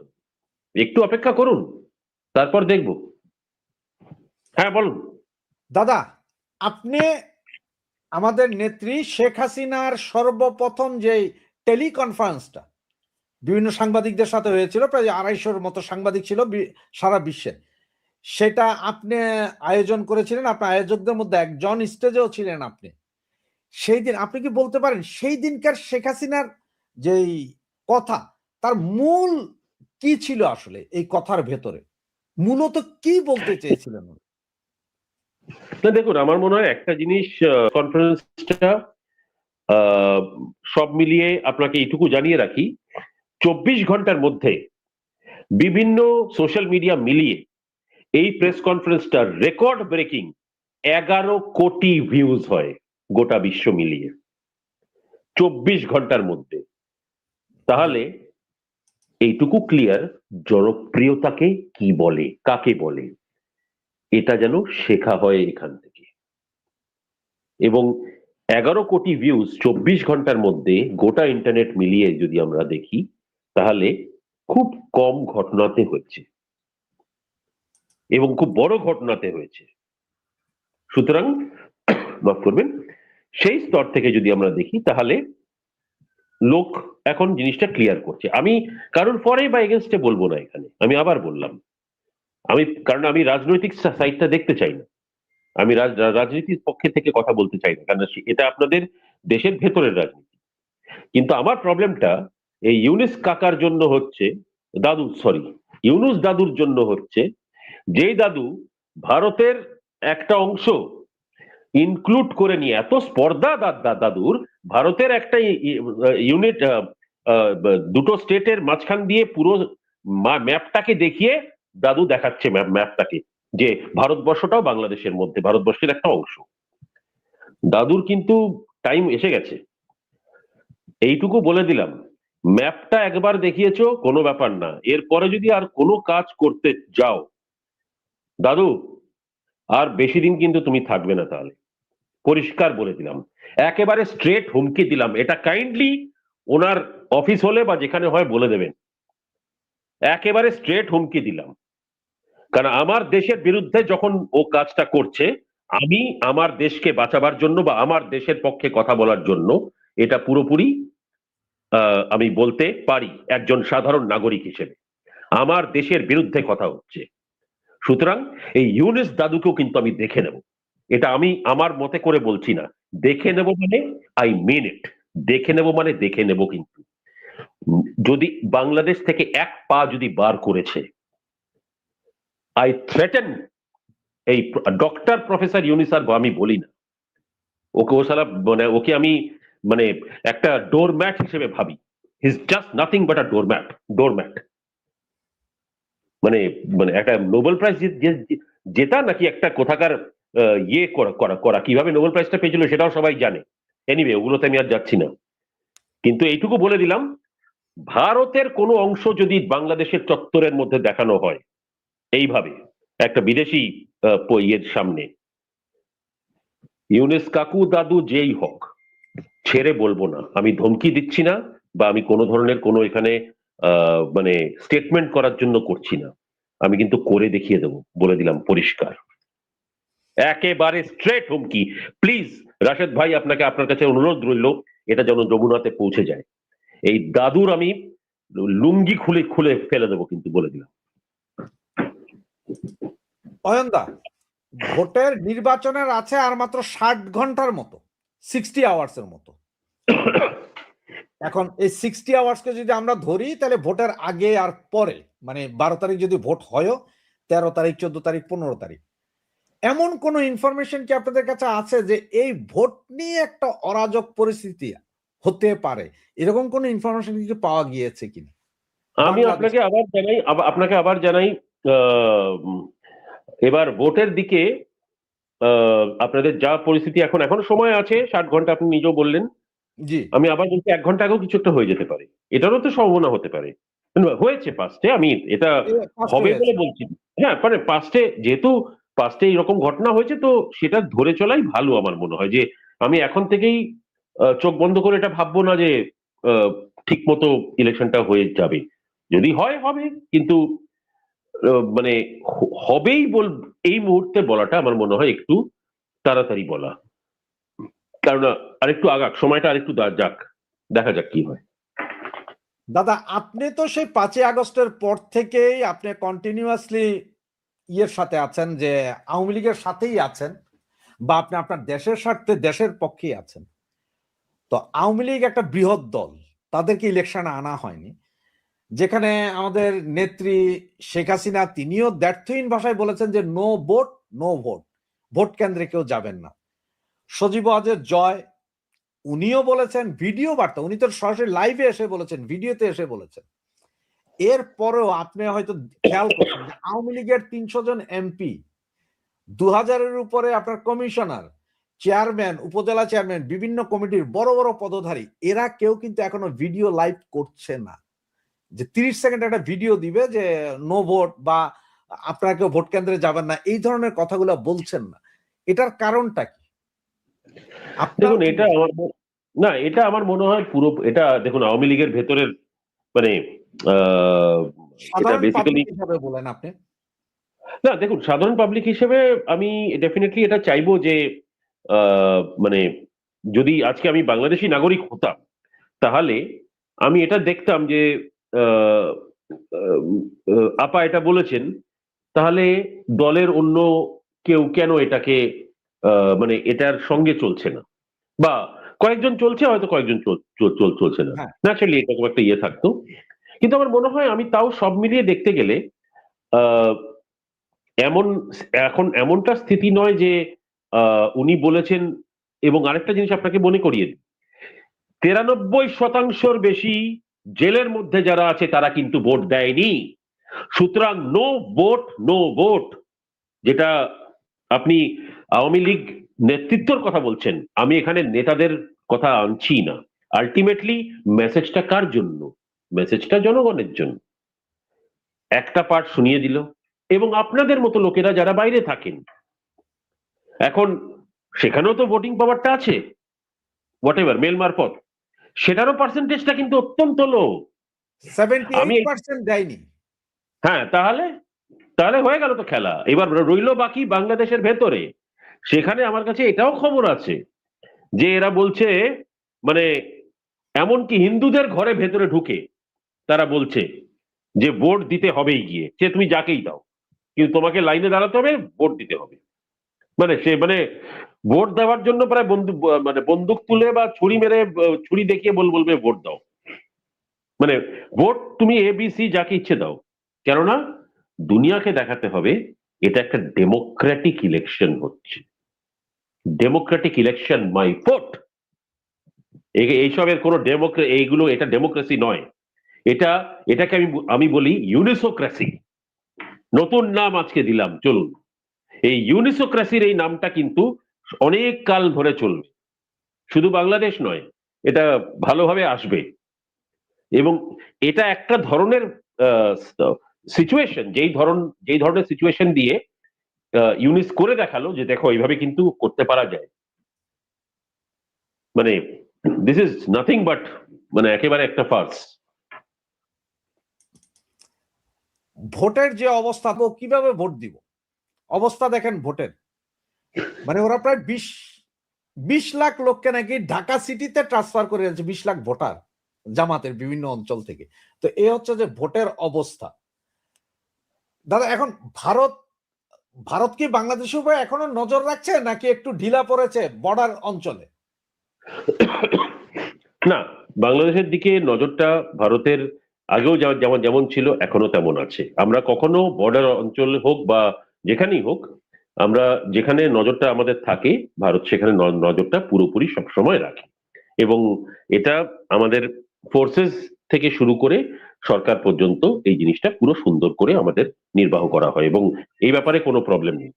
একটু অপেক্ষা করুন, তারপর দেখব। হ্যাঁ বলুন। দাদা, আপনি আমাদের নেত্রী শেখ হাসিনার সর্বপ্রথম যে টেলিকনফারেন্সটা বিভিন্ন সাংবাদিকদের সাথে হয়েছিল, প্রায় 250-র মতো সাংবাদিক ছিল সারা বিশ্বে, সেটা আপনি আয়োজন করেছিলেন, আপনার আয়োজকদের মধ্যে একজন, স্টেজেও ছিলেন আপনি। সেই দিন আপনি কি বলতে পারেন সেই দিনকার শেখ হাসিনার যেই কথা, তার মূল কি ছিল আসলে, এই কথার ভেতরে মূলত কি বলতে চেয়েছিলেন? না দেখুন, আমার মনে হয় একটা জিনিস, কনফারেন্সটা সব মিলিয়ে আপনাকে এইটুকু জানিয়ে রাখি, 24 ঘন্টার মধ্যে বিভিন্ন সোশ্যাল মিডিয়া মিলিয়ে এই প্রেস কনফারেন্সটা রেকর্ড ব্রেকিং 11 কোটি ভিউজ হয় গোটা বিশ্ব মিলিয়ে 24 ঘন্টার মধ্যে। তাহলে এইটুকু ক্লিয়ার, জনপ্রিয়তাকে কি বলে, কাকে বলে, এটা যেন শেখা হয় এখান থেকে। এবং 11 কোটি ভিউজ 24 ঘন্টার মধ্যে গোটা ইন্টারনেট মিলিয়ে যদি আমরা দেখি, তাহলে খুব কম ঘটনাতে হয়েছে এবং খুব বড় ঘটনাতে হয়েছে। সুতরাং মাফ করবেন, সেই স্তর থেকে যদি আমরা দেখি তাহলে লোক এখন জিনিসটা ক্লিয়ার করছে। আমি কারোর পরে বা এগেনস্টে বলবো না এখানে, আমি আবার বললাম, কারণ আমি রাজনৈতিক সাইডটা দেখতে চাই না, আমি রাজনীতির পক্ষে থেকে কথা বলতে চাই না, কারণ এটা আপনাদের দেশের ভেতরের রাজনীতি। কিন্তু আমার প্রবলেমটা এই ইউনুস কাকার জন্য হচ্ছে, ইউনুস দাদুর জন্য হচ্ছে, যেই দাদু ভারতের একটা অংশ ইনক্লুড করে নিয়ে, এত স্পর্ধা দাদুর, ভারতের একটা ইউনিট, দুটো স্টেটের মাঝখান দিয়ে পুরো ম্যাপটাকে দেখিয়ে দাদু দেখাচ্ছে ম্যাপটাকে যে ভারতবর্ষটাও বাংলাদেশের মধ্যে, ভারতবর্ষের একটা অংশ। দাদুর কিন্তু টাইম এসে গেছে। এইটুকু বলে দিলাম, ম্যাপটা একবার দেখিয়েছো, কোনো ব্যাপার না, এরপরে যদি আর কোনো কাজ করতে যাও দাদু, আর বেশি দিন কিন্তু তুমি থাকবে না। তাহলে পরিষ্কার বলে দিলাম, একেবারে স্ট্রেট হুমকি দিলাম। এটা কাইন্ডলি ওনার অফিস হলে বা যেখানে হয় বলে দেবেন, একেবারে স্ট্রেট হুমকি দিলাম। কারণ আমার দেশের বিরুদ্ধে যখন ও কাজটা করছে, আমি আমার দেশকে বাঁচাবার জন্য বা আমার দেশের পক্ষে কথা বলার জন্য এটা পুরোপুরি আমি বলতে পারি একজন সাধারণ নাগরিক হিসেবে, আমার দেশের বিরুদ্ধে কথা হচ্ছে। সুতরাং এই ইউনুস দাদুকেও কিন্তু আমি দেখে নেব। এটা আমি আমার মতে করে বলছি না, দেখে নেব মানে আই মিন ইট। দেখে নেব মানে দেখে নেব। কিন্তু যদি বাংলাদেশ থেকে এক পা যদি বার করেছে, আই থ্রেটেন এই ডক্টর প্রফেসর ইউনুস, আর আমি বলি না ওকে, ও সালা মানে ওকে আমি মানে একটা ডোরম্যাট হিসেবে ভাবি। He is just nothing but a doormat. মানে মানে একটা নোবেল প্রাইজ জেতা নাকি একটা কোথাকার ইয়ে করা কিভাবে নোবেল প্রাইজটা পেয়েছিল সেটাও সবাই জানে। এনিওয়ে, ওগুলোতে আমি আর যাচ্ছি না। কিন্তু এইটুকু বলে দিলাম, ভারতের কোনো অংশ যদি বাংলাদেশের চত্বরের মধ্যে দেখানো হয় এইভাবে একটা বিদেশি ইয়ের সামনে, ইউনুস কাকু দাদু যেই হোক, ছেড়ে বলবো না। আমি ধমকি দিচ্ছি না বা আমি কোনো ধরনের কোনো এখানে মানে স্টেটমেন্ট করার জন্য করছি না, আমি কিন্তু করে দেখিয়ে দেবো, বলে দিলাম পরিষ্কার, একেবারে স্ট্রেট হুমকি। প্লিজ রাশেদ ভাই, আপনাকে আপনার কাছে অনুরোধ রইল, এটা যেন যমুনাতে পৌঁছে যায়। এই দাদুর আমি লুঙ্গি খুলে খুলে ফেলে দেবো, কিন্তু বলে দিলাম। অয়নদা, ভোটের নির্বাচনের আছে আর মাত্র 60 ঘন্টার মতো, 60 আওয়ার্সের মতো। এখন এই 60 আওয়ার্সকে যদি আমরা ধরি, তাহলে ভোটের আগে আর পরে, মানে 12 তারিখ যদি ভোট হয়, 13 তারিখ, 14 তারিখ, 15 তারিখ, এমন কোন ইনফরমেশন কি আপনাদের কাছে আছে যে এই ভোট নিয়ে একটা অরাজক পরিস্থিতি হতে পারে? এরকম কোন ইনফরমেশন কি পাওয়া গিয়েছে কিনা? আমি আপনাকে আবার জানাই, এবার ভোটের দিকে আপনাদের যা পরিস্থিতি, এখনো সময় আছে 60 ঘন্টা, আপনি নিজেও বললেন। জি, আমি আবার বলছি 1 ঘন্টা আগেও কিছু একটা হয়ে যেতে পারে, এটারও তো সম্ভাবনা হতে পারে। হয়েছে পাস্টে, আমি এটা হবে বলে বলছি। হ্যাঁ, মানে পাস্টে, যেহেতু পাস্টে এরকম ঘটনা হয়েছে, তো সেটা ধরে চলাই ভালো আমার মনে হয়। যে আমি এখন থেকেই চোখ বন্ধ করে এটা ভাববো না যে ঠিক মতো ইলেকশনটা হয়ে যাবে। যদি হয় হবে, কিন্তু মানে হবেই এই মুহূর্তে বলাটা আমার মনে হয় একটু তাড়াতাড়ি বলা। কারণ আরেকটু আগাক, সময়টা আরেকটু যাক, দেখা যাক কি হয়। দাদা, আপনি তো সেই 5ই আগস্টের পর থেকেই আপনি কন্টিনিউয়াসলি ইয়ের সাথে আছেন, যে আওয়ামী লীগের সাথেই আছেন, বা আপনি আপনার দেশের স্বার্থে দেশের পক্ষেই আছেন। তো আওয়ামী লীগ একটা বৃহৎ দল, তাদেরকে ইলেকশনে আনা হয়নি। যেখানে আমাদের নেত্রী শেখ হাসিনা, তিনিও দ্ব্যর্থহীন ভাষায় বলেছেন যে no vote, no vote, vote কেন্দ্রে কেউ যাবেন না। সজীব ওয়াজেদ জয়, উনিও বলেছেন, ভিডিও বার্তা, উনি তো সরাসরি লাইভে এসে বলেছেন, ভিডিওতে এসে বলেছেন। এরপরেও আপনি হয়তো খেয়াল করছেন যে আওয়ামী লীগের 300 জন এমপি, 2000-এর উপরে আপনার কমিশনার, চেয়ারম্যান, উপজেলা চেয়ারম্যান, বিভিন্ন কমিটির বড় বড় পদধারী, এরা কেউ কিন্তু এখনো ভিডিও লাইভ করছে না। যে 30 সেকেন্ড একটা ভিডিও দিবে যে নো ভোট বা আপনারা কেউ ভোট কেন্দ্রে যাবেন না, এই ধরনের কথাগুলো বলছেন না। এটার কারণটা কি? দেখুন, এটা আমার মনে হয় পুরো, এটা দেখুন আওয়ামী লীগের ভেতরের মানে এটা সাধারণ বেসিক্যালি, পাবলিক হিসাবে বলেন আপনি। না দেখুন, সাধারণ পাবলিক হিসেবে আমি ডেফিনেটলি এটা চাইবো যে মানে যদি আজকে আমি বাংলাদেশি নাগরিক হতাম, তাহলে আমি এটা দেখতাম যে আহ, আপা এটা বলেছেন, তাহলে দলের অন্য কেউ কেন এটাকে মানে এটার সঙ্গে চলছে না, বা কয়েকজন চলছে, হয়তো কয়েকজন চলছে না, হ্যাঁ, ন্যাচারালি এরকম একটা ইয়ে থাকতো। কিন্তু আমার মনে হয় আমি তাও সব মিলিয়ে দেখতে গেলে আহ, এমন এখন এমনটা স্থিতি নয় যে উনি বলেছেন। এবং আরেকটা জিনিস আপনাকে মনে করিয়ে দিই, 93% বেশি জেলের মধ্যে যারা আছে তারা কিন্তু ভোট দেয়নি। সুতরাং নো ভোট, নো ভোট, যেটা আপনি আওয়ামী লীগ নেতৃত্বর কথা বলছেন, আমি এখানে নেতাদের কথা আনছি না। আলটিমেটলি মেসেজটা কার জন্য? মেসেজটা জনগণের জন্য। একটা পার্ট শুনিয়ে দিল, এবং আপনাদের মতো লোকেরা যারা বাইরে থাকেন, এখন সেখানেও তো ভোটিং পাওয়ারটা আছে, হোয়াট এভার, মেল মারফত, সেটারও পার্সেন্টেজটা কিন্তু অত্যন্ত লো। আমি 78% দেয়নি। হ্যাঁ, তাহলে তাহলে হয়ে গেল তো খেলা। এবার রইল বাকি বাংলাদেশের ভেতরে। সেখানে আমার কাছে এটাও খবর আছে যে এরা বলছে, মানে এমনকি হিন্দুদের ঘরে ভেতরে ঢুকে তারা বলছে যে ভোট দিতে হবেই গিয়ে, সে তুমি যাকেই দাও, কিন্তু তোমাকে লাইনে দাঁড়াতে হবে, ভোট দিতে হবে। মানে সে মানে ভোট দেওয়ার জন্য প্রায় বন্দুক, মানে বন্দুক তুলে বা ছুরি মেরে, ছুরি দেখিয়ে বলবে ভোট দাও। মানে ভোট তুমি ABC যাকে ইচ্ছে দাও, কেননা দুনিয়াকে দেখাতে হবে এটা একটা ডেমোক্রেটিক ইলেকশন হচ্ছে। ডেমোক্রেটিক ইলেকশন, মাই ভোট। এইসবের কোনো এইগুলো, এটা ডেমোক্রেসি নয়। এটা এটাকে আমি বলি ইউনিসোক্রেসি। নতুন নাম আজকে দিলাম, চলুন। এই ইউনিসোক্রেসির এই নামটা কিন্তু অনেক কাল ধরে চলবে, শুধু বাংলাদেশ নয়, এটা ভালোভাবে আসবে। এবং এটা একটা ধরনের সিচুয়েশন, যেই ধরনের সিচুয়েশন দিয়ে ইউনিস করে দেখালো যে দেখো এইভাবে কিন্তু করতে পারা যায়। মানে দিস ইজ নাথিং বাট, মানে একেবারে একটা ফার্স। ভোটের যে অবস্থা, তো কিভাবে ভোট দিব? অবস্থা দেখেন ভোটের, মানে ওরা প্রায় 20 লাখ লোককে নাকি ঢাকা সিটিতে ট্রান্সফার করে দিয়েছে, 20 লাখ ভোটার জামাতের বিভিন্ন অঞ্চল থেকে। তো এই হচ্ছে যে ভোটের অবস্থা। দাদা, এখন ভারত কি বাংলাদেশের উপরে এখনো নজর রাখছে, নাকি একটু ঢিলা পড়েছে বর্ডার অঞ্চলে? না, বাংলাদেশের দিকে নজরটা ভারতের আগেও যেমন যেমন ছিল এখনো তেমন আছে। আমরা কখনো বর্ডার অঞ্চল হোক বা যেখানেই হোক, আমরা যেখানে নজরটা আমাদের থাকে, ভারত সেখানে নজরটা পুরোপুরি সবসময় রাখে। এবং এটা আমাদের ফোর্সেস থেকে শুরু করে সরকার পর্যন্ত এই জিনিসটা পুরো সুন্দর করে আমাদের নির্বাহ করা হয়, এবং এই ব্যাপারে কোনো প্রবলেম নেই।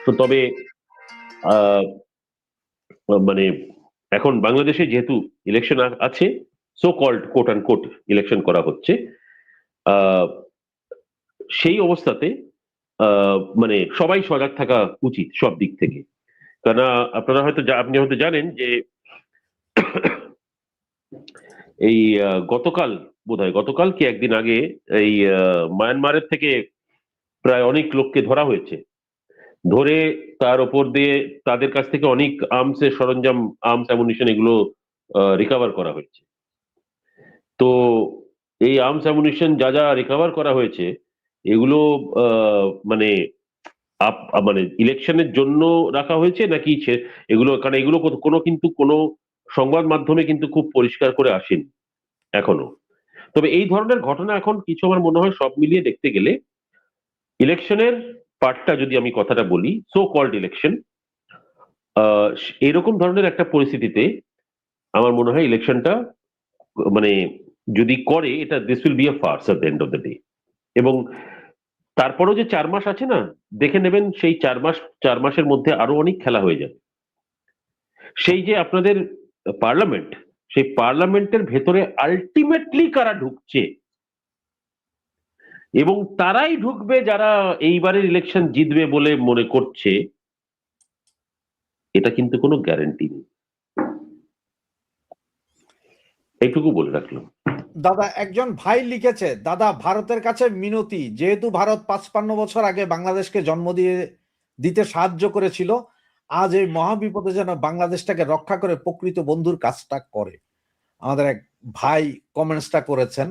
তো তবে আহ মানে এখন বাংলাদেশে যেহেতু ইলেকশন আছে, so called quote and quote election করা হচ্ছে, আহ, সেই অবস্থাতে মানে সবাই সজাগ থাকা উচিত সব দিক থেকে। কেননা আপনি হয়তো জানেন যে এই গতকাল কি একদিন আগে এই মায়ানমারের থেকে প্রায় অনেক লোককে ধরা হয়েছে। ধরে তার ওপর দিয়ে তাদের কাছ থেকে অনেক আর্মসের সরঞ্জাম, আর্মস অ্যামুনিশন, এগুলো রিকভার করা হয়েছে। তো এই আর্মস অ্যামুনিশন যা যা রিকভার করা হয়েছে, এগুলো মানে মানে ইলেকশনের জন্য রাখা হয়েছে নাকি এগুলো, কারণ এগুলো কিন্তু কোনো সংবাদ মাধ্যমে কিন্তু খুব পরিষ্কার করে আসেনি এখনো। তবে এই ধরনের ঘটনা এখন কিছু, আমার মনে হয় সব মিলিয়ে দেখতে গেলে ইলেকশনের পার্টটা যদি আমি কথাটা বলি, সো কল্ড ইলেকশন, এরকম ধরনের একটা পরিস্থিতিতে আমার মনে হয় ইলেকশনটা, মানে যদি করে, এটা this will be a farce at the end of the day. এবং তারপরেও যে 4 মাস আছে না, দেখে নেবেন সেই 4 মাসের মধ্যে আরো অনেক খেলা হয়ে যাবে। সেই যে আপনাদের পার্লামেন্ট, সেই পার্লামেন্টের ভেতরে আলটিমেটলি কারা ঢুকছে, এবং তারাই ঢুকবে যারা এইবারের ইলেকশন জিতবে বলে মনে করছে, এটা কিন্তু কোনো গ্যারান্টি নেই। এইটুকু বলে রাখলাম। দাদা, একজন ভাই লিখেছে, দাদা ভারতের কাছে মিনতি, যেহেতু ভারত 55 বছর আগে বাংলাদেশকে জন্ম দিতে সাহায্য করেছিল, আজ এই মহাবিপদে যেন বাংলাদেশটাকে রক্ষা করে প্রকৃত বন্ধুর কাজটা করে। আমাদের এক ভাই কমেন্টসটা করেছেন।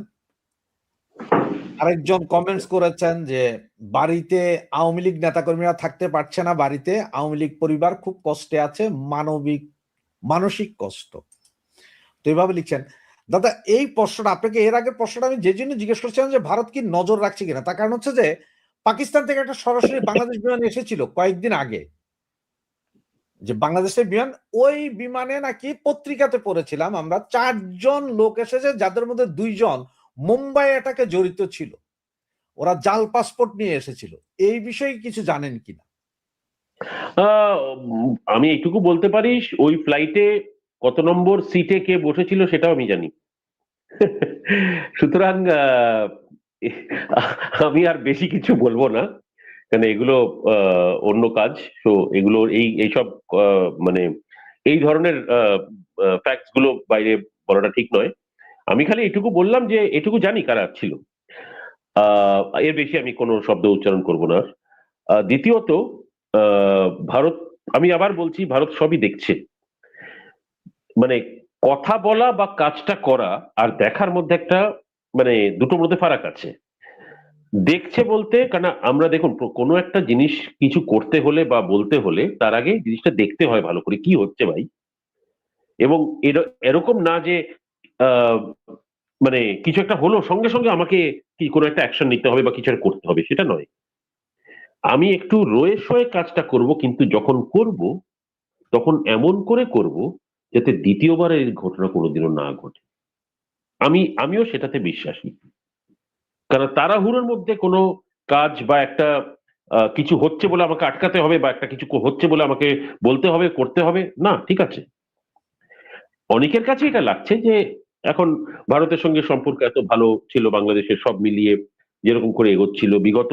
আরেকজন কমেন্টস করেছেন যে বাড়িতে আওয়ামী লীগ নেতাকর্মীরা থাকতে পারছে না, বাড়িতে আওয়ামী লীগ পরিবার খুব কষ্টে আছে, মানসিক কষ্ট। তো এইভাবে লিখছেন। দাদা, এই প্রশ্নটা আপনাকে, এর আগের প্রশ্নটা আমি যে জন্য জিজ্ঞেস করছিলাম যে ভারত কি নজর রাখছে কিনা, তার কারণ হচ্ছে যে পাকিস্তান থেকে একটা সরাসরি বাংলাদেশ বিমান এসেছিল কয়েকদিন আগে, যে বাংলাদেশের বিমান, ওই বিমানে নাকি পত্রিকাতে পড়েছিলাম আমরা 4 জন লোক এসেছে, যাদের মধ্যে 2 জন মুম্বাই অ্যাটাকে জড়িত ছিল, ওরা জাল পাসপোর্ট নিয়ে এসেছিল। এই বিষয়ে কিছু জানেন কিনা? আমি এইটুকু বলতে পারি, ওই ফ্লাইটে কত নম্বর সিটে কে বসেছিল সেটাও আমি জানি। সুতরাং আমি আর বেশি কিছু বলবো না, কারণ এগুলো অন্য কাজ। তো এগুলো এইসব মানে এই ধরনের ফ্যাক্টস গুলো বাইরে বলাটা ঠিক নয়। আমি খালি এটুকু বললাম যে এটুকু জানি কারা ছিল, এর বেশি আমি কোনো শব্দ উচ্চারণ করব না। দ্বিতীয়ত, ভারত, আমি আবার বলছি, ভারত সবই দেখছে। মানে কথা বলা বা কাজটা করা আর দেখার মধ্যে একটা, মানে দুটোর মধ্যে ফারাক আছে। দেখছে বলতে, কারণ আমরা দেখুন, কোনো একটা জিনিস কিছু করতে হলে বা বলতে হলে তার আগে জিনিসটা দেখতে হয় ভালো করে কি হচ্ছে ভাই। এবং এরকম না যে আহ, মানে কিছু একটা হলো সঙ্গে সঙ্গে আমাকে কি কোনো একটা অ্যাকশন নিতে হবে বা কিছু একটা করতে হবে, সেটা নয়। আমি একটু রয়ে সয়ে কাজটা করব, কিন্তু যখন করব তখন এমন করে করব যাতে দ্বিতীয়বার এই ঘটনা কোনোদিনও না ঘটে। আমিও সেটাতে বিশ্বাসী। কারণ তাড়াহুড়োর মধ্যে কোনো কাজ বা একটা কিছু হচ্ছে বলে আমাকে আটকাতে হবে, বা একটা কিছু হচ্ছে বলে আমাকে বলতে হবে, করতে হবে না। ঠিক আছে, অনেকের কাছে এটা লাগছে যে এখন ভারতের সঙ্গে সম্পর্ক এত ভালো ছিল বাংলাদেশের, সব মিলিয়ে যেরকম করে এগোচ্ছিল বিগত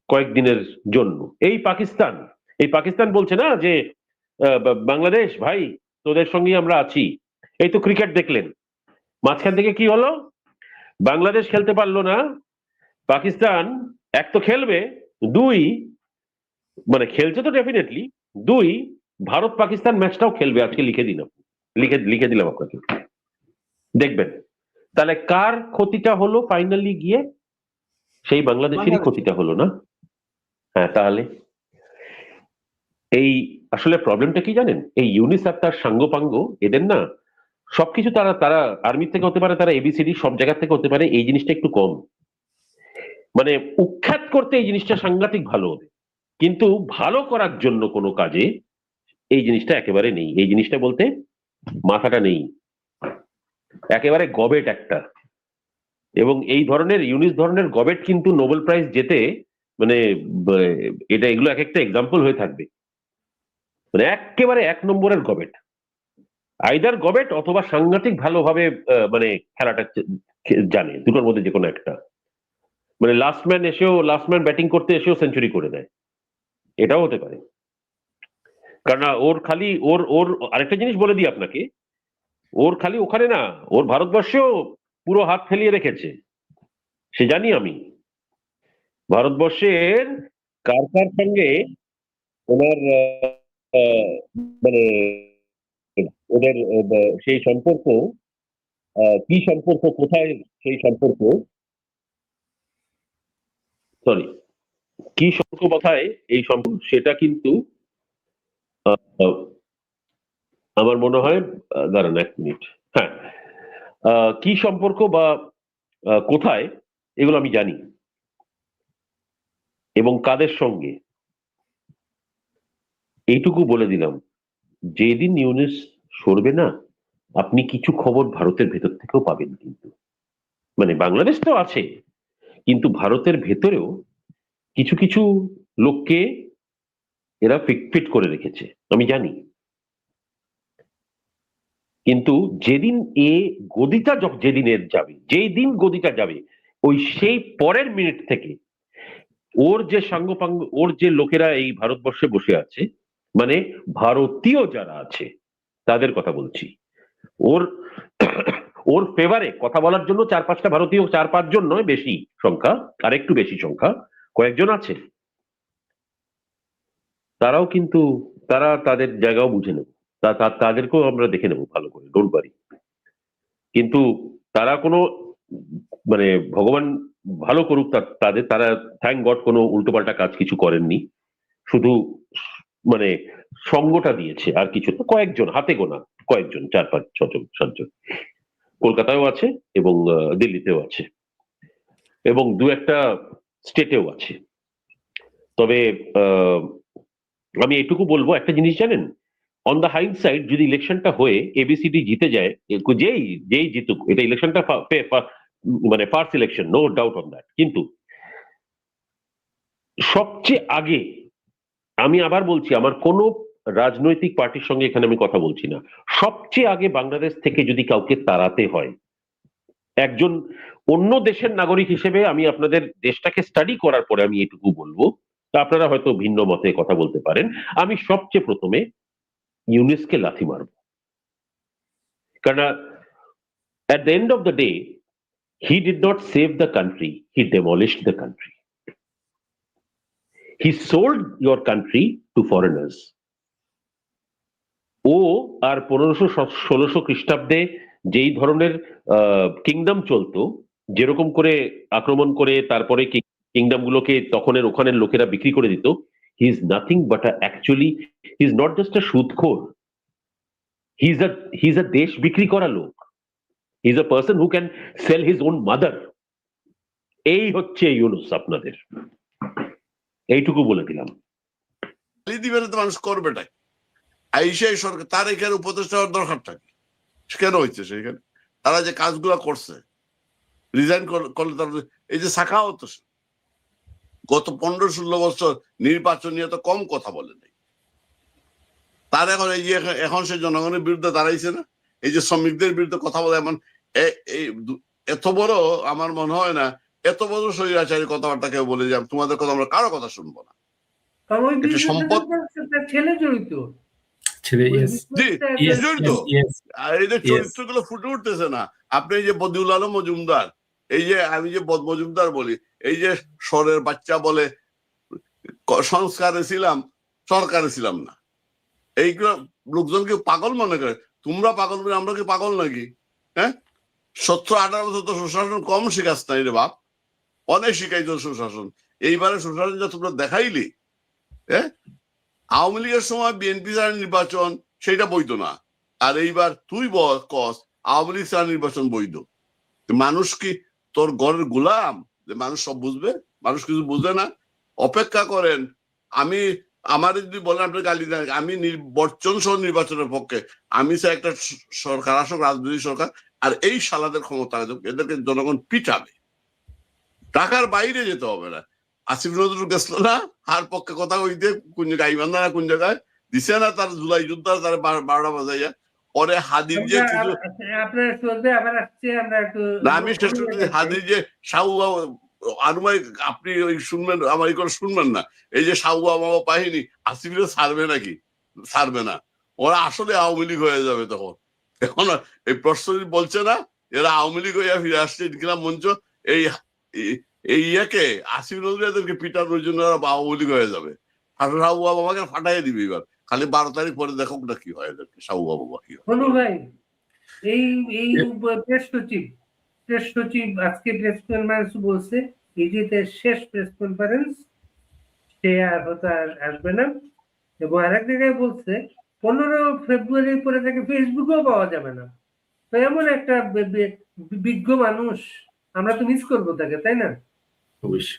কয়েকদিনের জন্য। এই পাকিস্তান বলছে না যে বাংলাদেশ ভাই, তোদের সঙ্গেই আমরা আছি। এই তো ক্রিকেট দেখলেন, মাঝখান থেকে কি হলো, বাংলাদেশ খেলতে পারলো না, পাকিস্তান এক তো খেলবে, দুই, মানে খেলছে তো ডেফিনেটলি, দুই, ভারত পাকিস্তান ম্যাচটাও খেলবে আজকে, লিখে দিলাম আপনাকে, দেখবেন। তাহলে কার ক্ষতিটা হলো ফাইনালি গিয়ে? সেই বাংলাদেশেরই বাংলাদেশে ক্ষতিটা হলো না? হ্যাঁ, তাহলে এই আসলে প্রবলেমটা কি জানেন, এই ইউনিস আর তার সাঙ্গপাঙ্গ, এদের না সবকিছু, তারা তারা আর্মি থেকে হতে পারে, তারা এবিসিডি সব জায়গা থেকে হতে পারে, এই জিনিসটা একটু কম, মানে উৎখাত করতে এই জিনিসটা সাংঘাতিক ভালো হবে, কিন্তু ভালো করার জন্য কোনো কাজে এই জিনিসটা একেবারে নেই। এই জিনিসটা বলতে মাথাটা নেই, একেবারে গবেট একটা। এবং এই ধরনের ইউনিস ধরনের গবেট কিন্তু নোবেল প্রাইজ জেতে, মানে এটা এগুলো এক একটা এক্সাম্পল হয়ে থাকবে, মানে একেবারে 1 নম্বরের গবেট, আইদার গবেট অথবা সাংঘাতিক ভালোভাবে মানে খেলাটা জানে, দুটোর মধ্যে যে কোনো একটা। মানে লাস্ট ম্যান ব্যাটিং করতে এসেও সেঞ্চুরি করে দেয়, এটাও হতে পারে। কারণ ওর খালি ওর ওর আরেকটা জিনিস বলে দিই আপনাকে, ওর খালি ওখানে না, ওর ভারতবর্ষেও পুরো হাত ফেলিয়ে রেখেছে, সে জানি আমি। ভারতবর্ষের কার কার সঙ্গে ওনার আহ, মানে ওদের সেই সম্পর্ক, কি সম্পর্ক, কোথায় সেই সম্পর্ক, সরি, কি সম্পর্ক, কোথায় এই সম্পর্ক, সেটা কিন্তু আহ, আমার মনে হয়, দাঁড়ান 1 মিনিট, হ্যাঁ, কি সম্পর্ক বা কোথায়, এগুলো আমি জানি, এবং কাদের সঙ্গে, এইটুকু বলে দিলাম। যেদিন ইউনিস সরবে না, আপনি কিছু খবর ভারতের ভেতর থেকেও পাবেন, কিন্তু মানে বাংলাদেশ তো আছে, কিন্তু ভারতের ভেতরেও কিছু কিছু লোককে এরা ফিট করে রেখেছে, আমি জানি। কিন্তু যেদিন এ গদিটা যেদিন এর যাবে, যেই দিন গদিটা যাবে, ওই সেই পরের মিনিট থেকে ওর যে সাঙ্গপাঙ্গ, ওর যে লোকেরা এই ভারতবর্ষে বসে আছে, মানে ভারতীয় যারা আছে তাদের কথা বলছি, ওর ওর ফেভারে কথা বলার জন্য 4-5টা ভারতীয়, 4-5 জন নয়, বেশি সংখ্যা, আর একটু বেশি সংখ্যা কয়েকজন আছে, তারাও কিন্তু, তারা তাদের জায়গাও বুঝে নেব, তাদেরকেও আমরা দেখে নেব ভালো করে, ডোন্ট ওয়ারি। কিন্তু তারা কোনো, মানে ভগবান ভালো করুক তাদের, তারা থ্যাংক গড কোনো উল্টোপাল্টা কাজ কিছু করেননি, শুধু মানে সঙ্গটা দিয়েছে, আর কিছু না। কয়েকজন, হাতে গোনা কয়েকজন, 4-5-6-7 জন কলকাতায়ও আছে এবং দিল্লিতেও আছে এবং দু একটা স্টেটেও আছে। তবে আমি এটুকু বলবো, একটা জিনিস জানেন, অন দ্য হাইন্ড সাইড যদি ইলেকশনটা হয়ে এবিসিডি জিতে যায়, যেই জিতুক, এটা ইলেকশনটা মানে first election, no doubt on that, কিন্তু সবচেয়ে আগে, আমি আবার বলছি, আমার কোনো রাজনৈতিক পার্টির সঙ্গে এখানে আমি কথা বলছি না, সবচেয়ে আগে বাংলাদেশ থেকে যদি কাউকে তাড়াতে হয়, একজন অন্য দেশের নাগরিক হিসেবে আমি আপনাদের দেশটাকে স্টাডি করার পরে আমি এটুকু বলবো, তা আপনারা হয়তো ভিন্ন মতে কথা বলতে পারেন, আমি সবচেয়ে প্রথমে ইউনুসকে লাথি মারব। কারণ at the end of the day, he did not save the country, he demolished the country. He sold your country to foreigners. ও আর 1500-1600 খ্রিস্টাব্দে যেই ধরনের কিংডম চলতো, যেরকম করে আক্রমণ করে তারপরে কিংডম গুলোকে তখনের ওখানের লোকেরা বিক্রি করে দিত, he is nothing but actually he is not just a সুদখোর, হি ইজ আ দেশ বিক্রি করা লোক, he is a person who can sell his own mother. এই হচ্ছে ইউনুস আপনাদের, এইটুকু বলে দিলাম। মানুষ করবেটাই আইসে সরকার, তার এখানে উপদেষ্টা হওয়ার দরকারটা কি, কেন হয়েছে সেখানে? তারা যে কাজগুলা করছে, রিজাইন করলে তার এই যে শাখা হতো, গত 15-16 বছর নির্বাচন নিয়ে তো কম কথা বলে নাই। তার এখন এই যে এখন সে জনগণের বিরুদ্ধে দাঁড়াইছে না, এই যে শ্রমিকদের বিরুদ্ধে কথা বলে, এমন এত বড়, আমার মনে হয় না এত বড় স্বৈরাচারী কথাবার্তা কেউ বলে যে তোমাদের কথা আমরা কারো কথা শুনবো না। সম্পদ ছেলে জড়িত, আর এই যে চরিত্রগুলো ফুটে উঠতেছে না। আপনি এই যে বদিউল আলম মজুমদার, এই যে আমি যে মজুমদার বলি, এই যে স্বরের বাচ্চা বলে সংস্কারে ছিলাম, সরকারে ছিলাম না, এইগুলো লোকজনকে পাগল মনে করে। তোমরা পাগল বলে আমরা কি পাগল নাকি? হ্যাঁ, 17-18 বছর তো সুশাসন কম শিখাস নাই রে বাপ, অনেক শিখাইতো সুশাসন। এইবারে সুশাসন যা তোমরা দেখাইলি, হ্যাঁ, আওয়ামী লীগের সময় বিএনপি ছাড়া নির্বাচন সেটা বৈধ না, আর এইবার তুই কস আওয়ামী লীগ ছাড়া নির্বাচন বৈধ। মানুষ কি তোর ঘরের গোলাম যে মানুষ সব বুঝবে? মানুষ কিছু বুঝবে না। অপেক্ষা করেন, আমি আমার যদি বলেন আপনি গালি দেন, আমি বর্জন সহ নির্বাচনের পক্ষে, আমি চাই একটা সরকার আসুক, রাজনৈতিক সরকার, আর এই শালাদের ক্ষমতা এদেরকে জনগণ পিটাবে, টাকার বাইরে যেতে হবে না। আসিফ নজরুল গেছিল না আর পক্ষে কথা কইতে, কোন জায়গায় গাইবান্ধা না কোন জায়গায় দিছে না, তার জুলাই যুদ্ধ তার 12টা বাজাইয়া পরে হাদির যে কিছু আমি শেষ করতে, হাদির যে সাহু আনুমাই, আপনি ওই শুনবেন, আমার এই করে শুনবেন না, এই যে সাহু বাবা বাহিনী আসিফিরে ছাড়বে নাকি? ছাড়বে না, ওরা আসলে আওয়ামী লীগ হয়ে যাবে তখন। এখন এই প্রশ্ন বলছে না এরা আওয়ামী লীগ হইয়া ফিরে আসছে কিনা মঞ্চ, এই ইয়াকে আসিফ নজরুলকে পিটানোর জন্য আওয়ামী লীগ হয়ে যাবে। সাহু বাবাকে ফাটাই দিবি এবার, খালি 12 তারিখ পরে দেখো না কি হয় এদেরকে, সাহু বাবা কি হয়। ভাই, এই প্রেস সচিব আজকে প্রেস কনফারেন্স বলছে, এই যে শেষ প্রেস কনফারেন্স, সে আর হয়তো আসবে না। এবং আরেক জায়গায় বলছে 15 ফেব্রুয়ারির পরে তাকে ফেসবুকেও পাওয়া যাবে না। তো এমন একটা বিজ্ঞ মানুষ, আমরা তো মিস করবো তাকে, তাই না? অবশ্যই।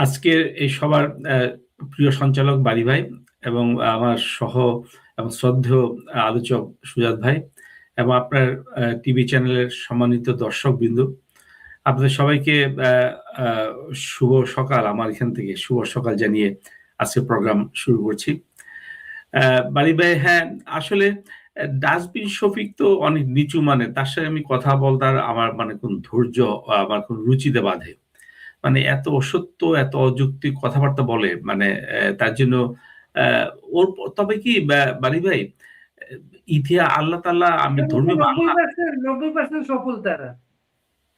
আজকের এই সবার প্রিয় সঞ্চালক বারী ভাই এবং আমার সহ এবং শ্রদ্ধেয় আলোচক সুজাত ভাই এবং আপনার টিভি চ্যানেলের সম্মানিত দর্শকবৃন্দ, আপনাদের সবাইকে শুভ সকাল। আমার এখান থেকে শুভ সকাল জানিয়ে আজকে প্রোগ্রাম শুরু করছি। বারী ভাই, হ্যাঁ আসলে ডাস্টবিন শফিক তো অনেক নিচু, মানে তার সাথে আমি কথা বলতার আমার মানে কোন ধৈর্য, আমার কোন রুচিতে বাঁধে, মানে এত অসত্য এত অযৌক্তিক কথাবার্তা বলে, মানে তার জন্য ওর। তবে কি বারী ভাই, ইতিহাস আল্লাহ তাআলা, আমি ধর্মীয় 90% সফল,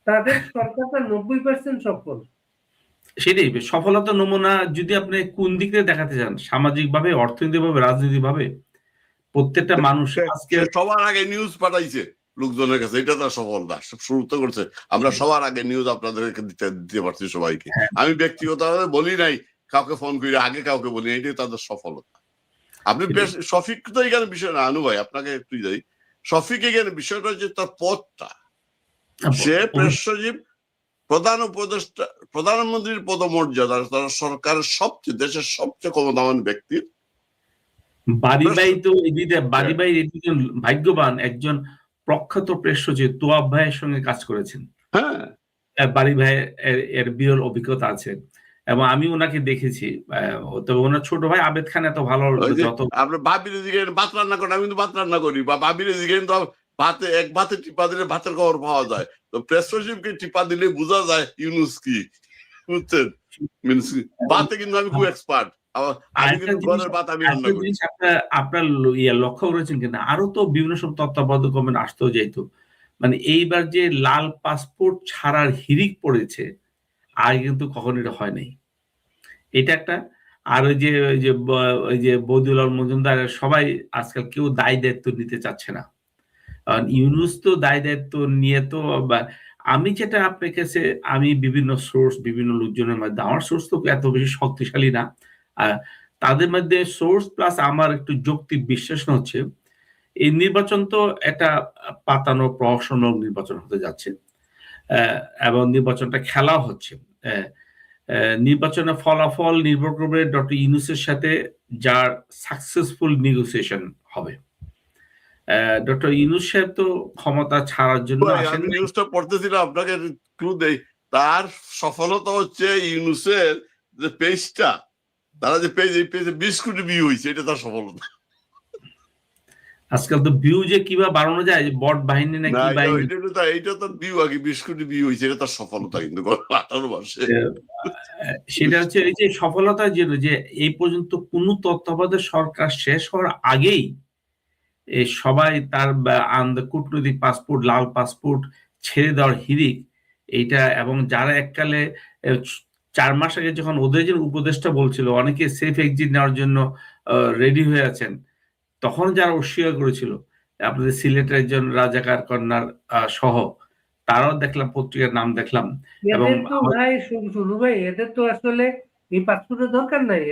তাদের সরকারটা 90% সফল। সেটাই সফলতা নমুনা। যদি আপনি কোন দিকে দেখাতে চান, সামাজিক ভাবে, অর্থনৈতিক ভাবে, রাজনৈতিক ভাবে, প্রত্যেকটা মানুষ আজকে সবার আগে নিউজ পাঠাইছে লোকজনের কাছে, এটা তার সফলতা। শুরু তো করছে, আমরা সবার আগে নিউজ আপনাদেরকে দিতে পারছি সবাইকে। আমি ব্যক্তিগতভাবে বলি নাই, কাউকে ফোন করে আগে কাউকে বলি, এটাই তাদের সফলতা। আপনি বেশ শফিক তো এখানে বিষয় না, আনু ভাই আপনাকে একটু যাই, শফিক এখানে বিষয়টা হচ্ছে তার পদটা, সে প্রেস সচিব, প্রধান উপদেষ্টা, প্রধানমন্ত্রীর পদমর্যাদার, তারা সরকারের সবচেয়ে, দেশের সবচেয়ে ক্ষমতাবান ব্যক্তির বাড়িবাই তো এদিকে বাড়িবাই একজন ভাগ্যবান একজন প্রখ্যাত প্রেস সচিব তোয়াব ভাইয়ের সঙ্গে কাজ করেছেন। হ্যাঁ, বাড়ি ভাই এর বিরল অভিজ্ঞতা আছে এবং আমি ওনাকে দেখেছি। তবে ওনার ছোট ভাই আবেদ খান এত ভালো যত আপনার ভাবির দিকে ভাত রান্না করেন, আমি কিন্তু ভাত রান্না করি, বা ভাবির দিকে কিন্তু ভাতে এক ভাতে টিপা দিলে ভাতের খবর পাওয়া যায়। তো প্রেস সচিবকে টিপা দিলে বোঝা যায় ইউনুস কি, বুঝছেন? ভাতে কিন্তু আমি খুব এক্সপার্ট, আমি কিন্তু ঘরের ভাত আমি রান্না করি। আপনার লক্ষ্য করেছেন কিনা, আরো তো বিভিন্ন সব তত্ত্বাবধায়ক গভর্নমেন্ট আসতেও যাইতো, মানে এইবার যে লাল পাসপোর্ট ছাড়ার হিড়িক পড়েছে আর কিন্তু কখনো এটা হয় নাই, এটা একটা। আর ওই যে বদিউল আলম মজুমদার, সবাই আজকাল কেউ দায় দায়িত্ব নিতে চাচ্ছে না। ইউনুস তো দায় দায়িত্ব নিয়ে তো, আমি যেটা আপনার কাছে, আমি বিভিন্ন সোর্স, বিভিন্ন লোকজনের মধ্যে, আমার সোর্স তো এত বেশি শক্তিশালী না, তাদের মধ্যে সোর্স প্লাস আমার একটু যৌক্তিক বিশ্লেষণ হচ্ছে, এই নির্বাচন তো একটা পাতানো প্রহসনমূলক নির্বাচন হতে যাচ্ছে, এবং নির্বাচনটা খেলাও হচ্ছে। নির্বাচনের ফলাফল নির্ভর করবে ডক্টর ইউনূসের সাথে যার সাকসেসফুল নেগোসিয়েশন হবে। ডক্টর ইউনূস সাহেব তো ক্ষমতা ছাড়ার জন্য আসেন। আমি নিউজটা পড়তেছিলাম, আপনাকে ক্লু দেই, তার সফলতা হচ্ছে ইউনূসের যে পেজটা, তারা যে পেজ, এই পেজে 20 কোটি ভিউ হয়েছে, এটা তার সফলতা। আজকাল তো ভিউ যে কিভাবে বাড়ানো যায়, বট বাহিনী নাকি এইটা তো ভিউ আগে 20 কোটি ভিউ হয়েছে, এটা তার সফলতা কিন্তু 18 মাসে। সেটা হচ্ছে এই যে সফলতা, যে এই পর্যন্ত কোন তত্ত্বাবধায়ক সরকার শেষ হওয়ার আগেই সবাই তার কূটনৈতিক পাসপোর্ট, লাল পাসপোর্ট ছেড়ে দেওয়ার হিড়িক এইটা। এবং যারা এককালে 4 মাস আগে যখন ওদের যে উপদেষ্টা বলছিল অনেকে সেফ এক্সিট নেওয়ার জন্য রেডি হয়ে আছেন, তখন যারা অস্বীকার করেছিল, আপনাদের সিলেটের একজন রাজাকার কন্যার সহ, তারাও দেখলাম, পত্রিকার নাম দেখলাম। এবং ভাই শুনু ভাই, এদের তো আসলে এই পাসপোর্টের দরকার নাই,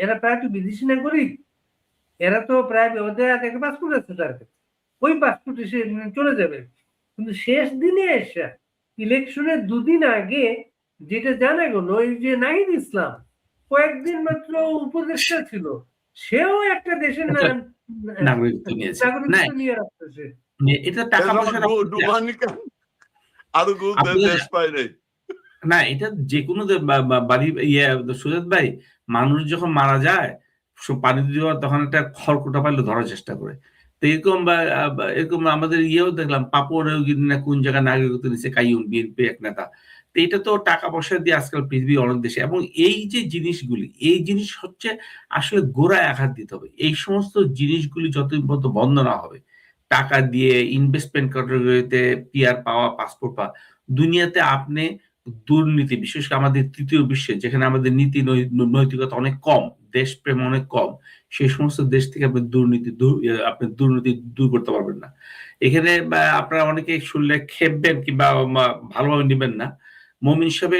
এরা প্রায় বিদেশি নাগরিক, এরা তো প্রায় ওদের একটা পাসপোর্ট আছে তার কাছে, ওই পাসপোর্ট এসে চলে যাবে। কিন্তু শেষ দিনে এসে ইলেকশনের 2 দিন আগে যেটা জানা গেল, ওই যে নাহিদ ইসলাম কয়েকদিন মাত্র উপদেষ্টা ছিল, সেও একটা দেশের নাগরিকত্ব নিয়ে রাখতেছে। এটা টাকা পয়সা না, এটা যে কোনো বাড়ি সুজাত ভাই, মানুষ যখন মারা যায় পানি দেওয়ার, তখন একটা খড়কুটা পাইলে ধরার চেষ্টা করে। তো এরকম আমাদের ইয়েও দেখলাম, পাপুয়া নিউগিনি না কোন জায়গায় নাগরিকত্ব নিচ্ছে কাইয়ুম, বিএনপি এক নেতা। তো এটা তো টাকা পয়সা দিয়ে আজকাল পৃথিবী অনেক দেশে। এবং এই যে জিনিসগুলি, এই জিনিস হচ্ছে আসলে গোড়ায় আঘাত দিতে হবে। এই সমস্ত জিনিসগুলি যতদিন পর্যন্ত বন্ধ না হবে, টাকা দিয়ে ইনভেস্টমেন্ট ক্যাটাগরিতে পিআর পাওয়া, পাসপোর্ট পাওয়া, দুনিয়াতে আপনি দুর্নীতি, বিশেষ করে আমাদের তৃতীয় বিশ্বে যেখানে আমাদের নীতি নৈতিকতা অনেক কম, দেশপ্রেম অনেক কম, সেই সমস্ত দেশ থেকে আপনি দুর্নীতি দূর করতে পারবেন না। এখানে আপনারা অনেকে শুনলে খেপবেন কিংবা ভালোভাবে নেবেন না। মমিন সাহেব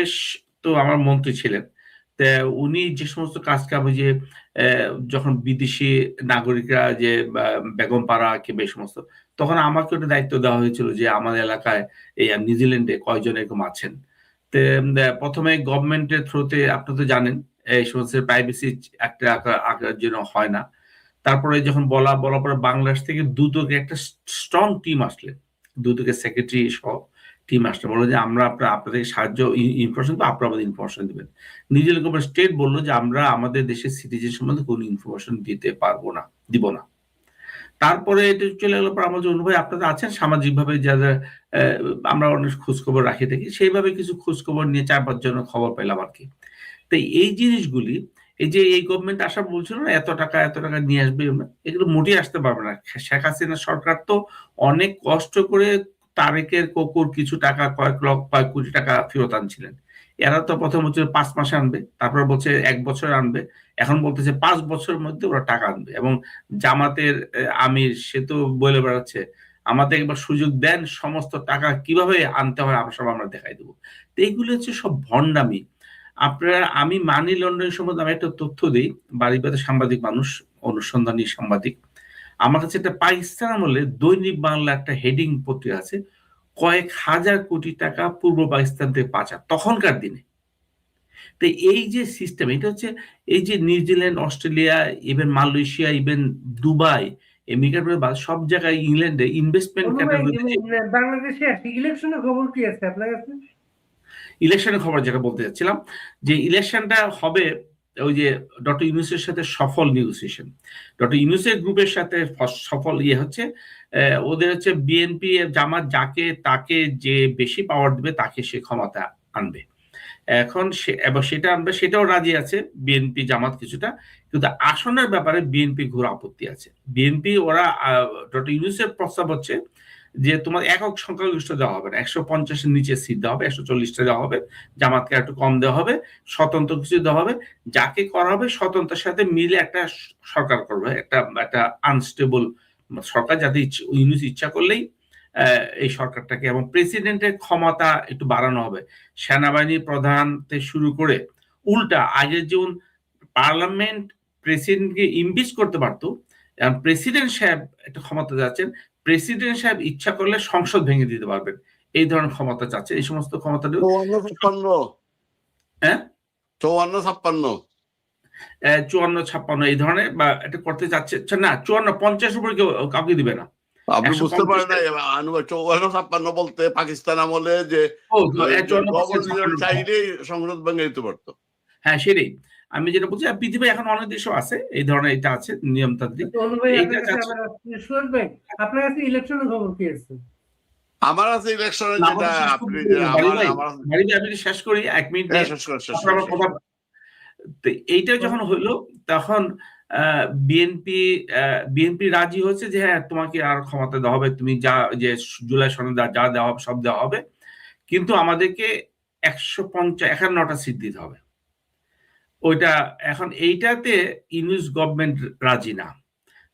তো আমার মন্ত্রী ছিলেন, তা উনি যে সমস্ত কাজ কাম, যে যখন বিদেশি নাগরিকরা যে বেগম পাড়া কিংবা এই সমস্ত, তখন আমাকে ওটা দায়িত্ব দেওয়া হয়েছিল যে আমাদের এলাকায় এই নিউজিল্যান্ডে কয়জন এরকম আছেন। প্রথমে গভর্নমেন্টের থ্রুতে, আপনি তো জানেন এই সমস্ত প্রাইভেসি একটা আঁকার জন্য হয় না। তারপরে যখন বলার পরে বাংলাদেশ থেকে দুদকে একটা স্ট্রং টিম আসলেন, দুদকের সেক্রেটারি সহ টিম আসলে বললো যে আমরা আপনাদের সাহায্য ইনফরমেশন তো আপনারা আমাদের ইনফরমেশন দিবেন। নিউজিল্যান্ড গভর্নমেন্ট স্টেট বললো যে আমরা আমাদের দেশের সিটিজেন সম্বন্ধে কোনো ইনফরমেশন দিতে পারবো না, দিব না। তারপরে এটা চলে গেল পর আমাদের অনুভব, আপনারা আছেন সামাজিক ভাবে যারা, আমরা অনেক খোঁজখবর রাখি থাকি, সেইভাবে কিছু খোঁজখবর নিয়ে 4-5 জনের খবর পেলাম আর কি। তো এই জিনিসগুলি, এই যে এই গভর্নমেন্ট আসা বলছিল না এত টাকা নিয়ে আসবে, এগুলো মোটেই আসতে পারবে না। শেখ হাসিনা সরকার তো অনেক কষ্ট করে তারেকের কোকুর কিছু টাকা, কয়েক কোটি টাকা ফেরত আনছিলেন। এরা তো প্রথম বছর 5 মাসে আনবে, তারপর বলছে 1 বছর আনবে, এখন বলতেছে 5 বছরের মধ্যে ওরা টাকা আনবে। এবং জামাতের আমির সে তো বলে বেড়াচ্ছে আমাদের একবার সুযোগ দেন, সমস্ত টাকা কিভাবে আনতে হয় আমরা দেখাই দেবো। তো এইগুলো হচ্ছে সব ভণ্ডামি। আপনারা, আমি মানি লন্ডারিং সম্বন্ধে আমি একটা তথ্য দিই, বাড়িতে সাংবাদিক মানুষ, অনুসন্ধানী সাংবাদিক। আমার কাছে একটা পাকিস্তান আমলে দৈনিক বাংলা একটা হেডিং পত্রিকা আছে, কয়েক হাজার কোটি টাকা পূর্ব পাকিস্তান থেকে পাচার তখনকার দিনে। তো এই যে সিস্টেম, এটা হচ্ছে এই যে New Zealand, Australia, even Malaysia, even Dubai, আমেরিকার সব জায়গায়, ইংল্যান্ডে ইনভেস্টমেন্ট বাংলাদেশে ইলেকশনের খবর কি আছে আপনার কাছে? ইলেকশনের খবর যেটা বলতে চাচ্ছিলাম, যে ইলেকশনটা হবে ওই যে ডক্টর ইউনূসের সাথে সফল নেগোসিয়েশন, ডক্টর ইউনূসের গ্রুপের সাথে সফল হচ্ছে ওদের হচ্ছে বিএনপি জামাত যাকে তাকে যে বেশি পাওয়ার দিবে তাকে সে ক্ষমতা আনবে। এখন সেটা আনবে, সেটাও রাজি আছে বিএনপি জামাত কিছুটা, কিন্তু আসনের ব্যাপারে বিএনপি ঘোর আপত্তি আছে। বিএনপি ওরা ডক্টর ইউনূসের প্রস্তাব হচ্ছে যে তোমার একক সংখ্যাগরিষ্ঠ দেওয়া হবে না, 150-এর নিচে সিট দেওয়া হবে, 140টা দেওয়া হবে, জামাতকে একটু কম দেওয়া হবে, স্বতন্ত্র কিছু দেওয়া হবে, যাকে করা হবে স্বতন্ত্রের সাথে মিলে একটা সরকার করবে, একটা আনস্টেবল সরকার, যাতে ইউনূস ইচ্ছা করলেই এই সরকারটাকে, এবং প্রেসিডেন্টের ক্ষমতা একটু বাড়ানো হবে, সেনাবাহিনীর প্রধান থেকে শুরু করে। উল্টা আগে যেমন পার্লামেন্ট প্রেসিডেন্টকে ইমপিচ করতে পারতো, প্রেসিডেন্ট সাহেব একটা ক্ষমতা যাচ্ছেন, প্রেসিডেন্ট সাহেব ইচ্ছা করলে সংসদ ভেঙে দিতে পারবেন, এই ধরনের ক্ষমতা চাচ্ছে। এই সমস্ত ক্ষমতা 54-56 এই ধরনের বা এটা করতে চাচ্ছে না, 54-50 উপরে কাউকে দিবে না। আপনি বুঝতে পারেন না, 54-56 বলতে পাকিস্তান আমলে যে চাইলেই সংসদ ভেঙে দিতে পারতো। হ্যাঁ, সেটাই আমি যেটা বলছি। পৃথিবী এখন অনেক দেশও আছে এই ধরনের, এটা আছে নিয়মতান্ত্রিক। আপনার কাছে ইলেকশনের খবর কি আছে? আমার আছে ইলেকশনের যেটা আপনি আমি শেষ করি 1 মিনিট। এইটা যখন হলো তখন বিএনপি রাজি হয়েছে যে হ্যাঁ তোমাকে আর ক্ষমতা দেওয়া হবে, তুমি যা যে জুলাই সনদ যা দেওয়া হবে সব দেওয়া হবে, কিন্তু আমাদেরকে 151টা সিট দিতে হবে। ওইটা এখন এইটাতে ইউনূস গভর্নমেন্ট রাজি না,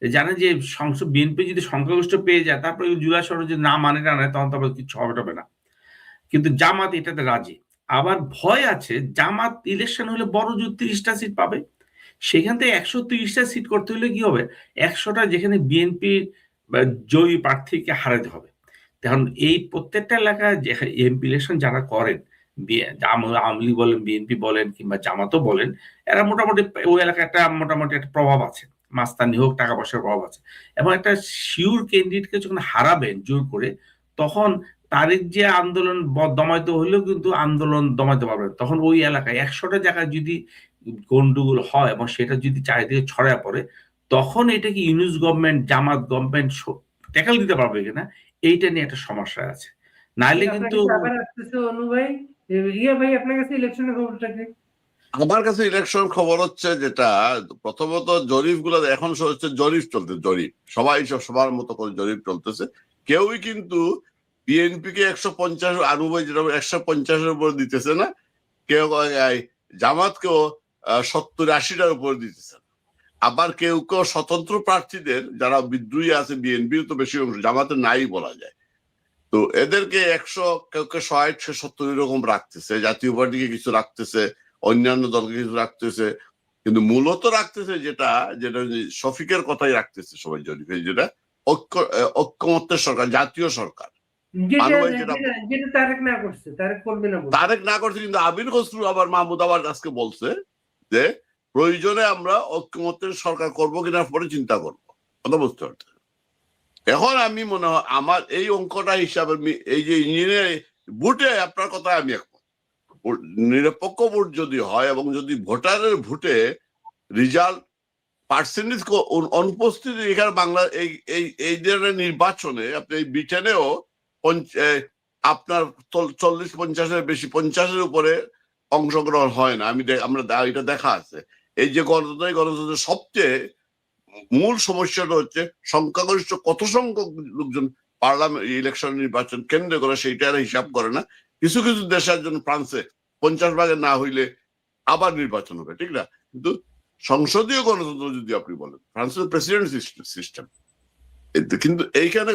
জানে যে সংসদ বিএনপি যদি সংখ্যাগরিষ্ঠ পেয়ে যায় তারপরে জুলাই সনদ যদি না মানে না নেয় তখন তারপর কিছু হবে না। কিন্তু জামাত এটাতে রাজি। আবার ভয় আছে জামাত ইলেকশন হলে বড় জোর 30টা সিট পাবে, সেখান থেকে 130টা সিট করতে হলে কি হবে, 100টা যেখানে বিএনপি জয়ী প্রার্থীকে হারাতে হবে। তখন এই প্রত্যেকটা এলাকায় এমপি ইলেকশন যারা করেন, আওয়ামী লীগ বলেন, বিএনপি বলেন কিংবা জামাতও বলেন, এরা মোটামুটি ওই এলাকায় মোটামুটি একটা প্রভাব আছে, মাস্তানি হোক, টাকা পয়সার প্রভাব আছে। এবং একটা শিওর ক্যান্ডিডেটকে যখন হারাবেন জোর করে, তখন তারিখ যে আন্দোলন দমাইতে হলেও কিন্তু আন্দোলন দমাইতে পারবেন। তখন ওই এলাকায় 100টা জায়গায় যদি গন্ডগোল হয় এবং সেটা যদি চারিদিকে ছড়ায় পড়ে, তখন এটা কি ইউনূস গভর্নমেন্ট, জামাত গভর্নমেন্ট ট্যাকল দিতে পারবে কিনা, এইটা নিয়ে একটা সমস্যা আছে। নাইলে কিন্তু আমার কাছে ইলেকশন খবর হচ্ছে যেটা, প্রথমত জরিপ গুলো এখন হচ্ছে জরিপ চলতে, জরিপ সবাই সবার মতো করে জরিপ চলতেছে। কেউই কিন্তু বিএনপি কে 150 আনুবাই যেটা 150-এর উপর দিতেছে না, কেউ জামাতকেও 70-80টার উপর দিতেছে না। আবার কেউ কেউ স্বতন্ত্র প্রার্থীদের যারা বিদ্রোহী আছে, বিএনপির তো বেশি অংশ, জামাতে নাই বলা যায়, তো এদেরকে 100, কেউ কেউ 60-70 এরকম রাখতেছে, জাতীয় পার্টিকে কিছু রাখতেছে, অন্যান্য দলকে কিছু রাখতেছে, কিন্তু মূলত রাখতেছে যেটা শফিকের কথাই রাখতেছে সবাই জরিপে, যেটা ঐক্যমত্যের সরকার, জাতীয় সরকার। তারেক না করছে, কিন্তু আবির খসরু আবার মাহমুদ আবার আজকে বলছে যে প্রয়োজনে আমরা ঐক্যমত্যের সরকার করবো কিনা পরে চিন্তা করবো, কথা বুঝতে পারছে। এখন আমি মনে হয় আমার এই অঙ্কটা হিসাবে, এই যে ইঞ্জিনিয়ারিং ভোটে আপনার কথা আমি একমত, নিরপেক্ষ ভোট যদি হয় এবং যদি ভোটারের ভোটে রেজাল্ট পার্সেন্টেজ অনুপস্থিতি, এখানে বাংলা এই ধরনের নির্বাচনে আপনি এই ব্রিটেনেও আপনার 40-50-এর বেশি, 50-এর উপরে অংশগ্রহণ হয় না। আমরা এটা দেখা আছে। এই যে গণতন্ত্রের সবচেয়ে মূল সমস্যাটা হচ্ছে সংখ্যাগরিষ্ঠ কত সংখ্যক লোকজন পার্লামেন্ট ইলেকশন নির্বাচন কেন্দ্র করে সেইটা হিসাব করে না। কিছু কিছু দেশের জন্য, ফ্রান্সে 50 ভাগের না হইলে আবার নির্বাচন হবে, ঠিক না? কিন্তু সংসদীয় গণতন্ত্র যদি আপনি বলেন, ফ্রান্সের প্রেসিডেন্ট সিস্টেম, কিন্তু এইখানে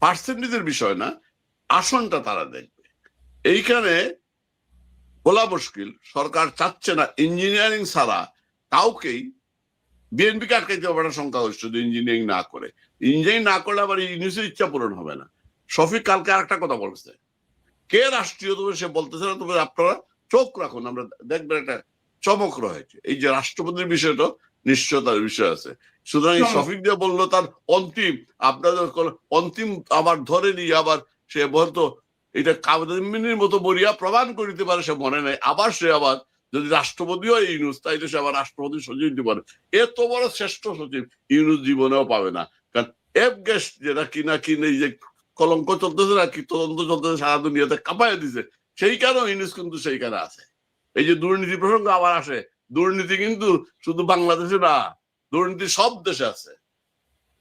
পার্সেন্টেজের বিষয় না, আসনটা তারা দেখবে। এইখানে বলা মুশকিল, সরকার চাচ্ছে না ইঞ্জিনিয়ারিং ছাড়া কাউকেই, বিএনপিকে আটকাইতে হবে না সংখ্যাগরিষ্ঠ যদি ইঞ্জিনিয়ারিং না করে। ইঞ্জিনিয়ারিং না করলে আবার ইউনিভার্সিটির ইচ্ছা পূরণ হবে না। শফিক কালকে আরেকটা কথা বলছে, কে রাষ্ট্রীয় তবে সে বলতেছে না, তবে আপনারা চোখ রাখুন, আমরা দেখবেন একটা চমক রয়েছে। এই যে রাষ্ট্রপতির বিষয়টা নিশ্চয়তার বিষয় আছে। সুতরাং এই শফিক দিয়ে বললো তার অন্তিম, আপনাদের অন্তিম আবার ধরে নিয়ে আবার সে বলতো এটা কামিনীর মতো বলিয়া প্রমাণ করিতে পারে, সে মনে নেই। আবার সে আবার যদি রাষ্ট্রপতি হয় ইউনুস, তাইলে সে আবার রাষ্ট্রপতি সচিব দিতে পারে। এত বড় শ্রেষ্ঠ সচিব ইউনুস জীবনেও পাবে না। কারণ এফ গ্যাস যেটা কিনা এই যে কলঙ্ক চলতেছে না, কি তদন্ত চলতেছে সারা দুনিয়াতে কাঁপায় দিছে, সেই কারণে ইউনুস কিন্তু সেইখানে আছে। এই যে দুর্নীতি প্রসঙ্গ আবার আসে, দুর্নীতি কিন্তু শুধু বাংলাদেশে না, দুর্নীতি সব দেশে আছে,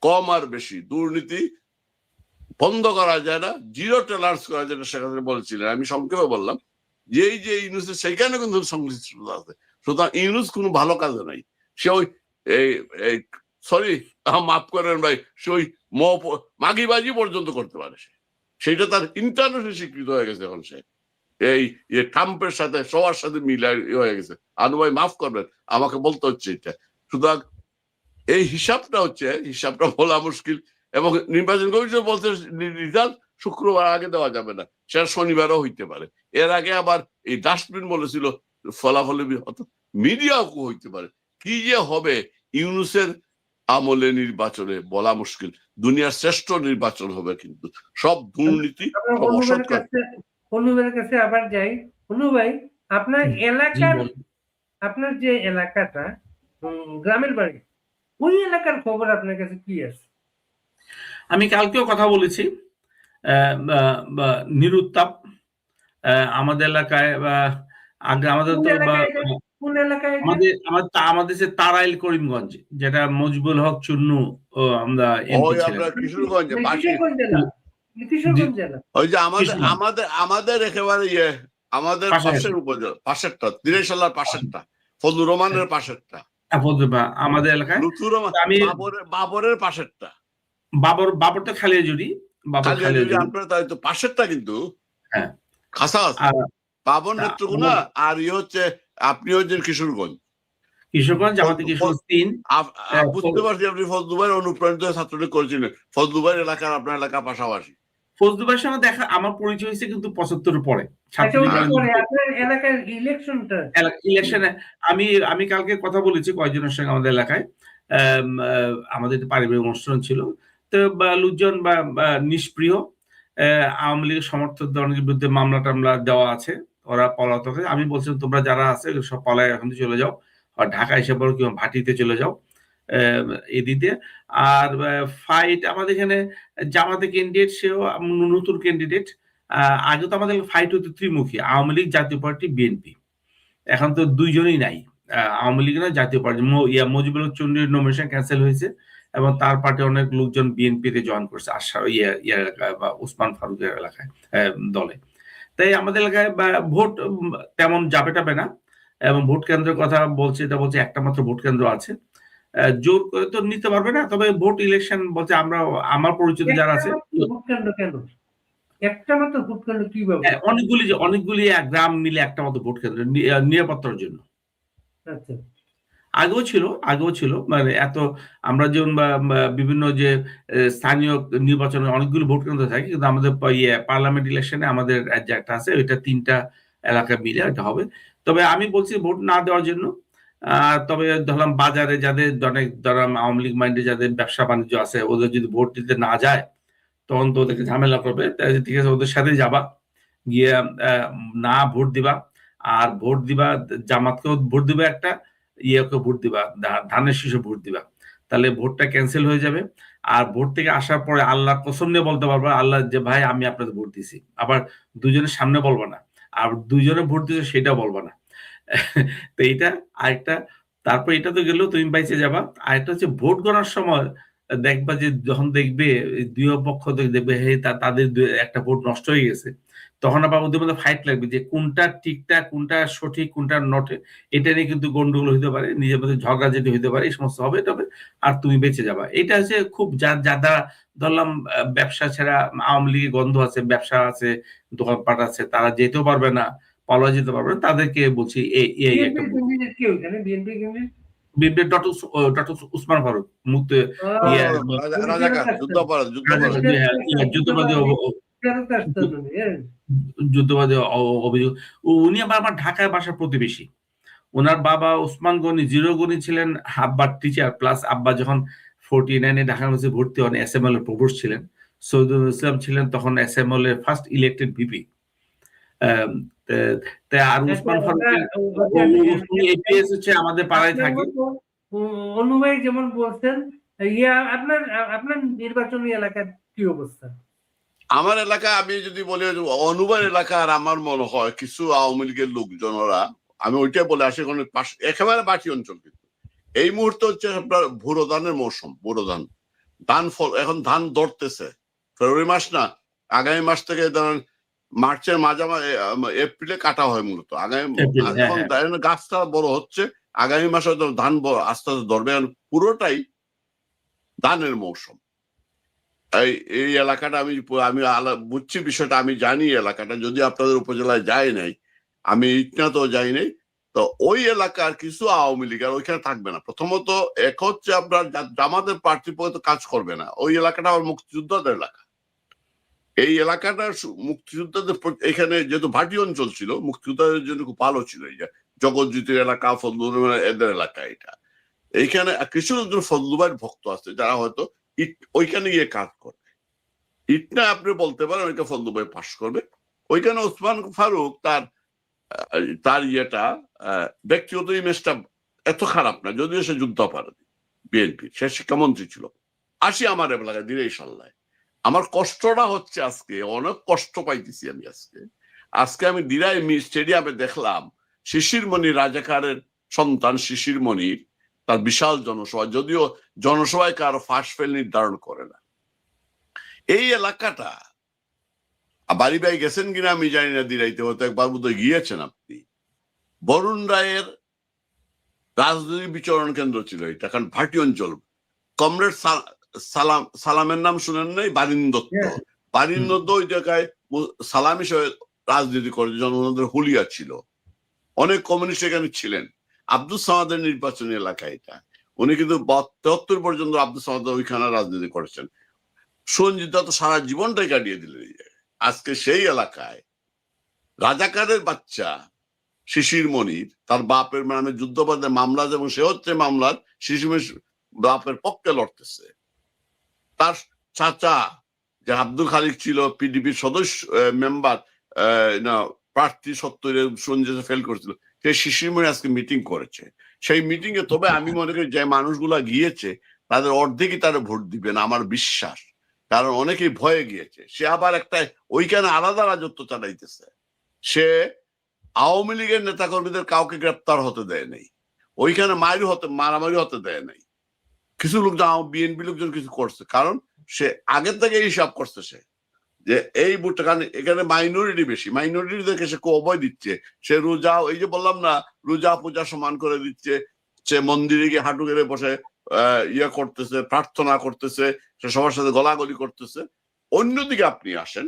কম আর বেশি। দুর্নীতি বন্ধ করা যায় না, জিরো টলারেন্স করা যায় না, সেখানে বলছিলেন। আমি সংক্ষেপে বললাম যে এই যে ইউনুস সেইখানে কিন্তু সংশ্লিষ্টতা আছে। সুতরাং ইউনুস কোনো ভালো কাজে নাই, সে ওই সরি মাফ করেন ভাই, সে ওই মাগিবাজি পর্যন্ত করতে পারে, সেইটা তার ইন্টারন্যাশনাল স্বীকৃত হয়ে গেছে। এখন সে এই ট্রাম্পের সাথে সবার সাথে মিলে হয়ে গেছে। আনু ভাই মাফ করবেন, আমাকে বলতে হচ্ছে এটা। সুতরাং এই হিসাবটা বলা মুশকিল। এবং নির্বাচন কমিশন বলতে রেজাল্ট শুক্রবার আগে দেওয়া যাবে না, সেটা শনিবারও হইতে পারে। এর আগে আবার এই ডাস্টবিন বলেছিল ফলাফল মিডিয়াও হইতে পারে। কি যে হবে ইউনুসের আমলে নির্বাচনে বলা মুশকিল। দুনিয়ার শ্রেষ্ঠ নির্বাচন হবে, কিন্তু সব দুর্নীতি অনুবের কাছে আবার যাই। অনু ভাই, আপনার এলাকার, আপনার যে এলাকাটা গ্রামের বাড়ি, ওই এলাকার খবর আপনার কাছে কি আছে? আমি কালকেও কথা বলেছি, নিরুত্তাপ আমাদের এলাকায়, আমাদের তো কোন এলাকায়? আমাদের যে তারাইল করিমগঞ্জ, যেটা মজিবুল হক চুন্নু আমরা এমপি ছিলেন। কিশোরগঞ্জে কিশোরগঞ্জ জেলা, ওই যে আমাদের একেবারে আমাদের পাশের উপজেলা, পাশেরটা দিনেশালার পাশেরটা, ফজলুর রহমানের পাশেরটা, আমাদের এলাকায় বাবরের পাশেরটা, বাবর তো খালিয়াজুড়ি, আপনার তাই তো পাশেরটা, কিন্তু খাসা বাবর নেত্রকোনা। আর হচ্ছে আপনি হচ্ছেন কিশোরগঞ্জ, আমাদের কিশোরগঞ্জ 3। বুঝতে পারছি আপনি ফজলুভাইয়ের অনুপ্রাণিত ছাত্রলীগ করেছিলেন। ফজলুভাইয়ের এলাকার আপনার এলাকা পাশাপাশি। ফজলুভাইয়ের সঙ্গে দেখা আমার পরিচয় হয়েছে কিন্তু 75 পরে। ইলেকশনে আমি কালকে কথা বলেছি কয়েকজনের সঙ্গে আমাদের এলাকায়, আমাদের পারিবারিক অনুষ্ঠান ছিল। তো লোকজন বা নিষ্প্রিয় আওয়ামী লীগের সমর্থকদের অনেকের বিরুদ্ধে মামলা টামলা দেওয়া আছে, ওরা পলাতক। আমি বলছিলাম তোমরা যারা আছে সব পলায় এখন চলে যাও, ঢাকা এসে পড়ো কিংবা ভাটিতে চলে যাও এদিকে। আর ফাইট আমাদের এখানে জামাতে ক্যান্ডিডেট, সেও নতুন ক্যান্ডিডেট। আগে তো আমাদের ফাইট হতো ত্রিমুখী, আওয়ামী লীগ, জাতীয় পার্টি, বিএনপি। এখন তো দুইজনই নাই, আওয়ামী লীগ না জাতীয় পার্টি। মজিবুল হক চন্ডীর নমিনেশন ক্যান্সেল হয়েছে এবং তার পার্টি অনেক লোকজন বিএনপিতে জয়েন করছে, এলাকায় বা ওসমান ফারুকের এলাকায় দলে। তাই আমাদের এলাকায় ভোট তেমন যাবে টাবে না। এবং ভোট কেন্দ্রের কথা বলছে, এটা বলছে একটা মাত্র ভোট কেন্দ্র আছে, জোর করে তো নিতে পারবে না। তবে ভোট ইলেকশন বলছে আমরা, আমার পরিচিত যারা আছে, একটা মাত্র ভোট কেন্দ্র কিভাবে? অনেকগুলি গ্রাম মিলে একটা মাত্র ভোট কেন্দ্র নিরাপত্তার জন্য। আগেও ছিল মানে এত আমরা যেমন বিভিন্ন যে স্থানীয় নির্বাচনে অনেকগুলো ভোট কেন্দ্র থাকে, কিন্তু আমাদের পার্লামেন্ট ইলেকশনে আমাদের যে একটা আছে, ওইটা 3টা এলাকা মিলে এটা হবে। তবে আমি বলছি ভোট না দেওয়ার জন্য। তবে ধরলাম বাজারে যাদের ধরলাম আওয়ামী লীগ মাইন্ডে যাদের ব্যবসা বাণিজ্য আছে, ওদের যদি ভোট দিতে না যায় তখন তো ওদেরকে ঝামেলা করবে। ঠিক আছে, ওদের সাথে যাবা, গিয়ে না ভোট দিবা, আর ভোট দিবা জামাতকেও ভোট দিবা, একটা ইয়েকে ভোট দিবা, ধানের শীষে ভোট দিবা, তাহলে ভোটটা ক্যান্সেল হয়ে যাবে। আর ভোট থেকে আসার পরে আল্লাহ কসম নিয়ে বলতে পারবা, আল্লাহ যে ভাই আমি আপনাদের ভোট দিছি, আবার দুজনের সামনে বলবা না, আর দুজনে ভোট দিছে সেটা বলবা না। তো এইটা আরেকটা। তারপর এটা তো গেলেও তুমি বাইচে যাবা। আরেকটা হচ্ছে ভোট গণার সময় দেখবা যে যখন দেখবে দুই পক্ষ দেখবে তাদের একটা ভোট নষ্ট হয়ে গেছে, তখন আবার ওদের মধ্যে ফাইট লাগবে যে কোনটা ঠিকঠাক, কোনটা সঠিক, কোনটা নট। এটা নিয়ে কিন্তু গন্ডগোল হইতে পারে, নিজের মধ্যে ঝগড়া যেটি হইতে পারে, এই সমস্ত হবে। তবে আর তুমি বেঁচে যাবা। এটা হচ্ছে খুব যারা ধরলাম ব্যবসা ছাড়া, আওয়ামী লীগের গন্ধ আছে, ব্যবসা আছে, দোকানপাট আছে, তারা যেতেও পারবে না, পালা যেতে পারবে না, তাদেরকে বলছি এই একটা বিএনপি ডক্টর উসমান ফারুক মুক্ত রাজাকার যুদ্ধাপরাধ যুদ্ধবাদী যুদ্ধবাদী অভিযোগ। উনি আমার ঢাকায় বাসার প্রতিবেশী। ওনার বাবা ওসমান গনি জিরো গনি ছিলেন, আব্বার টিচার, প্লাস আব্বা যখন 49-এ ঢাকা ইউনিভার্সিটি ভর্তি হন এসএমএল এর প্রভোস্ট ছিলেন। সৈয়দুল ইসলাম ছিলেন তখন এসএমএল এর ফার্স্ট ইলেক্টেড ভিপি। আর উসমান ফারুকের এপিএস হচ্ছে আমাদের পাড়ায় থাকে। অনুভাই যেমন বলছেন, আপনার আপনার নির্বাচনী এলাকার কি অবস্থা? আমার এলাকা আমি যদি বলি অনুবার এলাকার আমার মনে হয় কিছু আওয়ামী লীগের লোকজনরা, আমি ওইটাই বলে আসি, একেবারে বাকি অঞ্চল। কিন্তু এই মুহূর্তে হচ্ছে আপনার ভুরো ধানের মৌসুম। ভুরো ধান ফল, এখন ধান ধরতেছে। ফেব্রুয়ারি মাস না, আগামী মাস থেকে ধরেন মার্চের মাঝামাঝি এপ্রিলে কাটা হয় মূলত। এখন গাছটা বড় হচ্ছে, আগামী মাসে ধান আস্তে আস্তে ধরবে। পুরোটাই ধানের মৌসুম। এই এলাকাটা আমি বুঝছি বিষয়টা, আমি জানি এলাকাটা, যদি আপনাদের উপজেলায় যায় নাই, আমি ইটনাতেও যাই নাই। তো ওই এলাকার কিছু আওয়ামী লীগ আর ওইখানে থাকবে না। প্রথমত এক হচ্ছে আপনার জামাতের প্রার্থী পক্ষে কাজ করবে না। ওই এলাকাটা আমার মুক্তিযোদ্ধাদের এলাকা। এই এলাকাটা মুক্তিযোদ্ধাদের এখানে যেহেতু ভাটি অঞ্চল ছিল, মুক্তিযোদ্ধাদের জন্য খুব ভালো ছিল। এই যে জগৎজ্যোতির এলাকা, ফজলুর এদের এলাকা, এটা এইখানে কিছু লোকজন ফজলুবাইয়ের ভক্ত আছে যারা হয়তো ওইখানে গিয়ে কাজ করবে। ইটনা আপনি বলতে পারেন ওইটা ফজলুবাই পাস করবে। ওইখানে ওসমান ফারুক তার ইয়েটা ব্যক্তিগত ইমেজটা এত খারাপ না, যদিও সে যুদ্ধাপরাধী, বিএনপির সে শিক্ষামন্ত্রী ছিল। আসি আমার এলাকায় দিনে ইনশাল্লাহ। আমার কষ্টটা হচ্ছে আজকে অনেক কষ্ট পাইতেছি আমি আজকে আমি দিরাই স্টেডিয়ামে দেখলাম শিশির মণি রাজাকারের সন্তান শিশির মণির তার বিশাল জনসভা, যদিও জনসভায় কারো ফাঁস ফেল নির্ধারণ করে না। এই এলাকাটা বাড়ি ভাই গেছেন কিনা আমি জানি না, দিরাইতে হয়তো একবার বোধহয় গিয়েছেন আপনি। বরুণ রায়ের রাজনৈতিক বিচরণ কেন্দ্র ছিল এটা, কারণ ভাটি অঞ্চল। কমরেড সালামের নাম শুনেন নাই? বারিন দত্ত। বারিন দত্ত ওই জায়গায় সালাম হিসেবে রাজনীতি করে, জনগণদের হুলিয়া ছিল। অনেক কমিউনিস্ট এখানে ছিলেন। আব্দুল সামাদের নির্বাচনী এলাকা এটা। উনি কিন্তু 73 পর্যন্ত আব্দুল সামাদ ওইখানে রাজনীতি করেছেন। সঞ্জিত তো সারা জীবনটাই কাটিয়ে দিলেন। আজকে সেই এলাকায় রাজাকারের বাচ্চা শিশির মনির তার বাপের নামে যুদ্ধবাদের মামলা, এবং সে হচ্ছে মামলার শিশির বাপের পক্ষে লড়তেছে। তার চাচা যে আব্দুল খালিক ছিল পিডিপির সদস্য মেম্বার, প্রার্থী সত্তরে সঞ্জিত ফেল করেছিল, সেই শিশির মনি আজকে মিটিং করেছে। সেই মিটিং এ তবে আমি মনে করি যে মানুষগুলা গিয়েছে তাদের অর্ধেকই তারা ভোট দিবেন আমার বিশ্বাস, কারণ অনেকেই ভয়ে গিয়েছে। সে আবার একটা ওইখানে আলাদা রাজত্ব চালাইতেছে। সে আওয়ামী লীগের নেতাকর্মীদের কাউকে গ্রেপ্তার হতে দেয় নাই, ওইখানে মারামারি হতে দেয় নাই। কিছু লোক বিএনপি লোকজন কিছু করছে, কারণ সে আগের থেকে হিসাব করছে সে যে এই ভোটটা, কারণ এখানে মাইনরিটি বেশি, মাইনরিটিদেরকে সে অভয় দিচ্ছে। সে রোজা, এই যে বললাম না, রোজা পূজা সমান করে দিচ্ছে। সে মন্দিরে গিয়ে হাঁটু গেড়ে বসে ইয়ে করতেছে, প্রার্থনা করতেছে, সে সবার সাথে গলাগলি করতেছে। অন্যদিকে আপনি আসেন,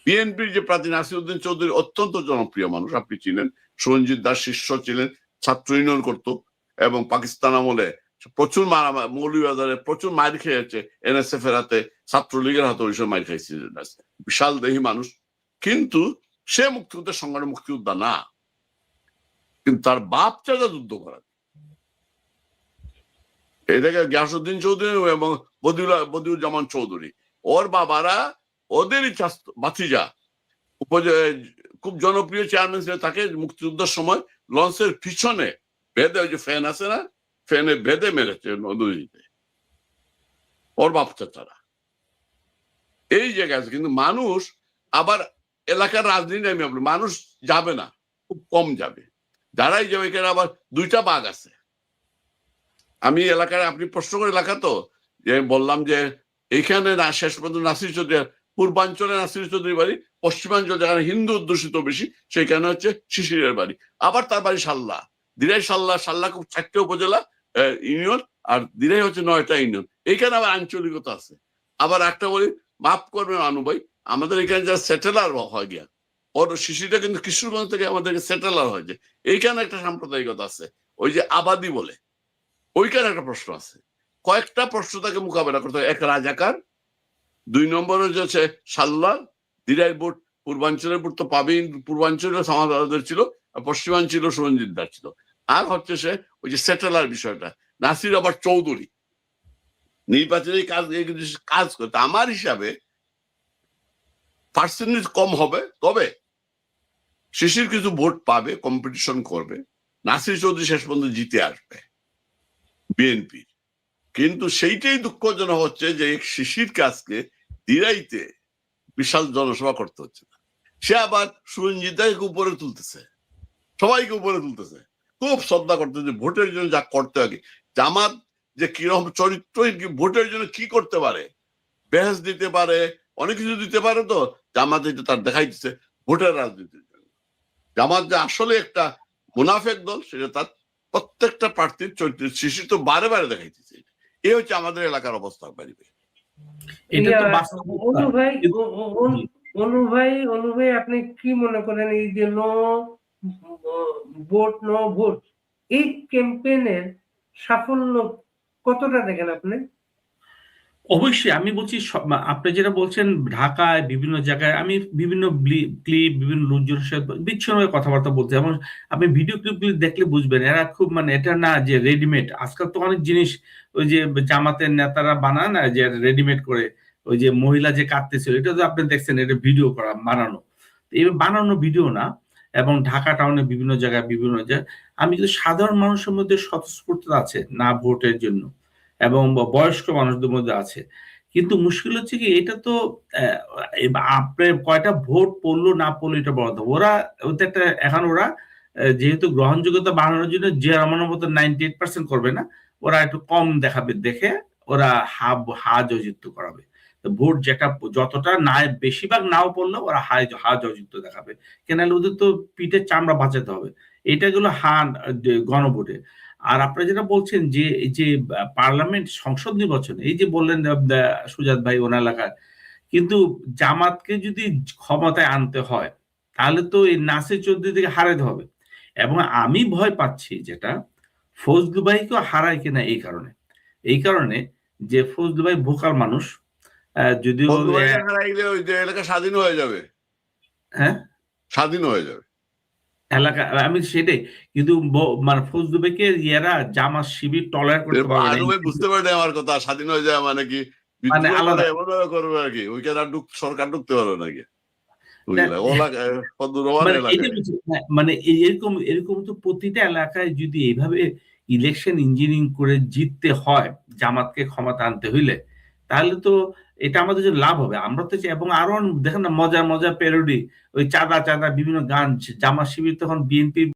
বিএনপির যে প্রার্থী নাসিরউদ্দিন চৌধুরী অত্যন্ত জনপ্রিয় মানুষ, আপনি চিনেন। সঞ্জিত দাস শিষ্য ছিলেন, ছাত্র ইউনিয়ন করতো, এবং পাকিস্তান আমলে প্রচুর মৌলভীবাজারে প্রচুর মার খেয়েছে এনএসএফ এর হাতে, ছাত্রলীগের হাতে ওই সময় মার খাইছে। বিশাল দেহী মানুষ, কিন্তু সে মুক্তিযুদ্ধের সংগ্রামে মুক্তিযোদ্ধা না, কিন্তু তার বাপ চাচা যুদ্ধ করা। এটাকে গিয়াসউদ্দিন চৌধুরী এবং বদিউজ্জামান চৌধুরী, ওর বাবারা ওদেরই ভাতিজা খুব জনপ্রিয় চেয়ারম্যান ছিল। তাকে মুক্তিযুদ্ধের সময় লঞ্চের পিছনে বেঁধে, ওই যে ফ্যান আছে না, ফ্যানে বেঁধে মেরেছে নদীতে ওর বাপ চাচারা। এই জায়গায় আছে। কিন্তু মানুষ আবার এলাকার রাজনীতি মানুষ যাবে না, খুব কম যাবে। যারাই যাবে, এখানে আবার দুইটা বাঘ আছে। আমি এলাকায়, আপনি প্রশ্ন করে এলাকা তো, যে আমি বললাম যে এইখানে না শেষ পর্যন্ত নাসির চৌধুরী, পূর্বাঞ্চলে নাসির চৌধুরী বাড়ি, পশ্চিমাঞ্চল যেখানে হিন্দু অধ্যুষিত বেশি সেখানে হচ্ছে শিশিরের বাড়ি, আবার তার বাড়ি সাল্লা, দিরাই সাল্লা খুব 4টে উপজেলা ইউনিয়ন, আর দিরাই হচ্ছে 9টা ইউনিয়ন। এইখানে আবার আঞ্চলিকতা আছে। আবার একটা বলি, মাফ করবেন আনু ভাই, আমাদের এখানে যারা সেটেলার হয় গিয়া, ওর শিশিরটা কিন্তু কিশোরগঞ্জ থেকে আমাদেরকে সেটেলার হয়েছে, এইখানে একটা সাম্প্রদায়িকতা আছে, ওই যে আবাদি বলে, ওইখানে একটা প্রশ্ন আছে। কয়েকটা প্রশ্ন তাকে মোকাবেলা করতে হয়। এক, রাজাকার; 2 নম্বর হচ্ছে সাল্লার, দিরাই ভোট, পূর্বাঞ্চলের ভোট তো পাবেই, পূর্বাঞ্চলের সমাজদের ছিল, আর পশ্চিমাঞ্চল সুরঞ্জিতদার ছিল। আর হচ্ছে সে ওই যে সেটেলার বিষয়টা। নাসির আবার চৌধুরী, নির্বাচনী কাজ করতে আমার হিসাবে পার্সেন্টেজ কম হবে, তবে শিশির কিছু ভোট পাবে, কম্পিটিশন করবে, নাসির চৌধুরী শেষ পর্যন্ত জিতে আসবে বিএনপি। কিন্তু সেইটাই দুঃখজনক হচ্ছে যে শিশির কাজকে দিরাইতে বিশাল জনসভা করতে হচ্ছে না, সে আবার সুরঞ্জিতাকে উপরে তুলতেছে, সবাইকে উপরে তুলতেছে, খুব শ্রদ্ধা করতেছে। ভোটের জন্য যা করতে হবে, জামাত যে কিরকম চরিত্রহীন, ভোটের জন্য কি করতে পারে, বেহেস দিতে পারে, অনেক কিছু দিতে পারে, তো জামাত এটা তার দেখাইতেছে ভোটের রাজনীতির জন্য। জামাত যে আসলে একটা মুনাফেক দল সেটা তার প্রত্যেকটা প্রার্থীর চরিত্র শিশির তো বারে বারে দেখাইতেছে। এই হচ্ছে আমাদের এলাকার অবস্থা। বাড়িবে এটা তো বাস্তবতা। অনু ভাই আপনি কি মনে করেন এই যে নো ভোট এই ক্যাম্পেইনের সাফল্য কতটা দেখেন আপনি? অবশ্যই আমি বলছি, আপনি যেটা বলছেন ঢাকায় বিভিন্ন জায়গায় আমি বিভিন্ন ক্লিপ, বিভিন্ন লোকজনের সাথে বিচ্ছিন্নভাবে কথাবার্তা বলতে, যেমন আপনি ভিডিও ক্লিপগুলি দেখলে বুঝবেন এরা খুব, মানে এটা না যে রেডিমেড। আজকাল তো অনেক জিনিস ওই যে জামাতের নেতারা বানায় না, যে রেডিমেড করে, ওই যে মহিলা যে কাঁদতেছিল, এটা তো আপনি দেখছেন, এটা ভিডিও করা, বানানো, এই বানানো ভিডিও না। এবং ঢাকা টাউনে বিভিন্ন জায়গায় আমি কিন্তু সাধারণ মানুষের মধ্যে স্বতঃস্ফূর্ততা আছে না ভোটের জন্য, এবং বয়স্ক মানুষদের মধ্যে আছে। কিন্তু মুশকিল হচ্ছে কি, এটা তো আপনার কয়টা ভোট পড়লো না পড়লো এটা বড় কথা। ওরা এখন ওরা যেহেতু গ্রহণযোগ্যতা বাড়ানোর জন্য যে আমার মতো 98% করবে না, ওরা একটু কম দেখাবে, দেখে ওরা হা জয়যুক্ত করাবে। ভোট যেটা যতটা না, বেশিরভাগ নাও পড়লেও ওরা হা জয়যুক্ত দেখাবে, কেন ওদের তো পিঠের চামড়া বাঁচাতে হবে। এটা গুলো গণভোটে। আর আপনারা যেটা বলছেন যে এই যে পার্লামেন্ট সংসদ নির্বাচন, এই যে বললেন সুজাত ভাই ওনার এলাকার, কিন্তু জামাতকে যদি ক্ষমতায় আনতে হয় তাহলে তো এই নাসির চৌধুরী থেকে হারাইতে হবে। এবং আমি ভয় পাচ্ছি যেটা ফজলু ভাইকেও হারায় কিনা, এই কারণে যে ফজলু ভাই ভোকাল মানুষ, যদিও হারাইলে ওই যে এলাকা স্বাধীন হয়ে যাবে, হ্যাঁ স্বাধীন হয়ে যাবে এলাকা, আমি সেটাই। কিন্তু মানে ফজলু ভাইকে ইয়ারা জামাত শিবির টলার করতে পারবে না। বুঝতে পারে আমার কথা, স্বাধীন হয়ে যায় মানে কি, মানে আলাদা করবে আর কি, ওইখানে সরকার ঢুকতে পারবে নাকি, মানে এরকম তো প্রতিটা এলাকায় যদি এইভাবে ইলেকশন ইঞ্জিনিয়ারিং করে জিততে হয় জামাতকে ক্ষমতা আনতে হইলে, তাহলে তো এটা আমাদের জন্য লাভ হবে। আমরা তো এবং আরো দেখেন না মজার প্যারোডি, ওই চাঁদা বিভিন্ন গান, জামাত শিবির তখন বিএনপি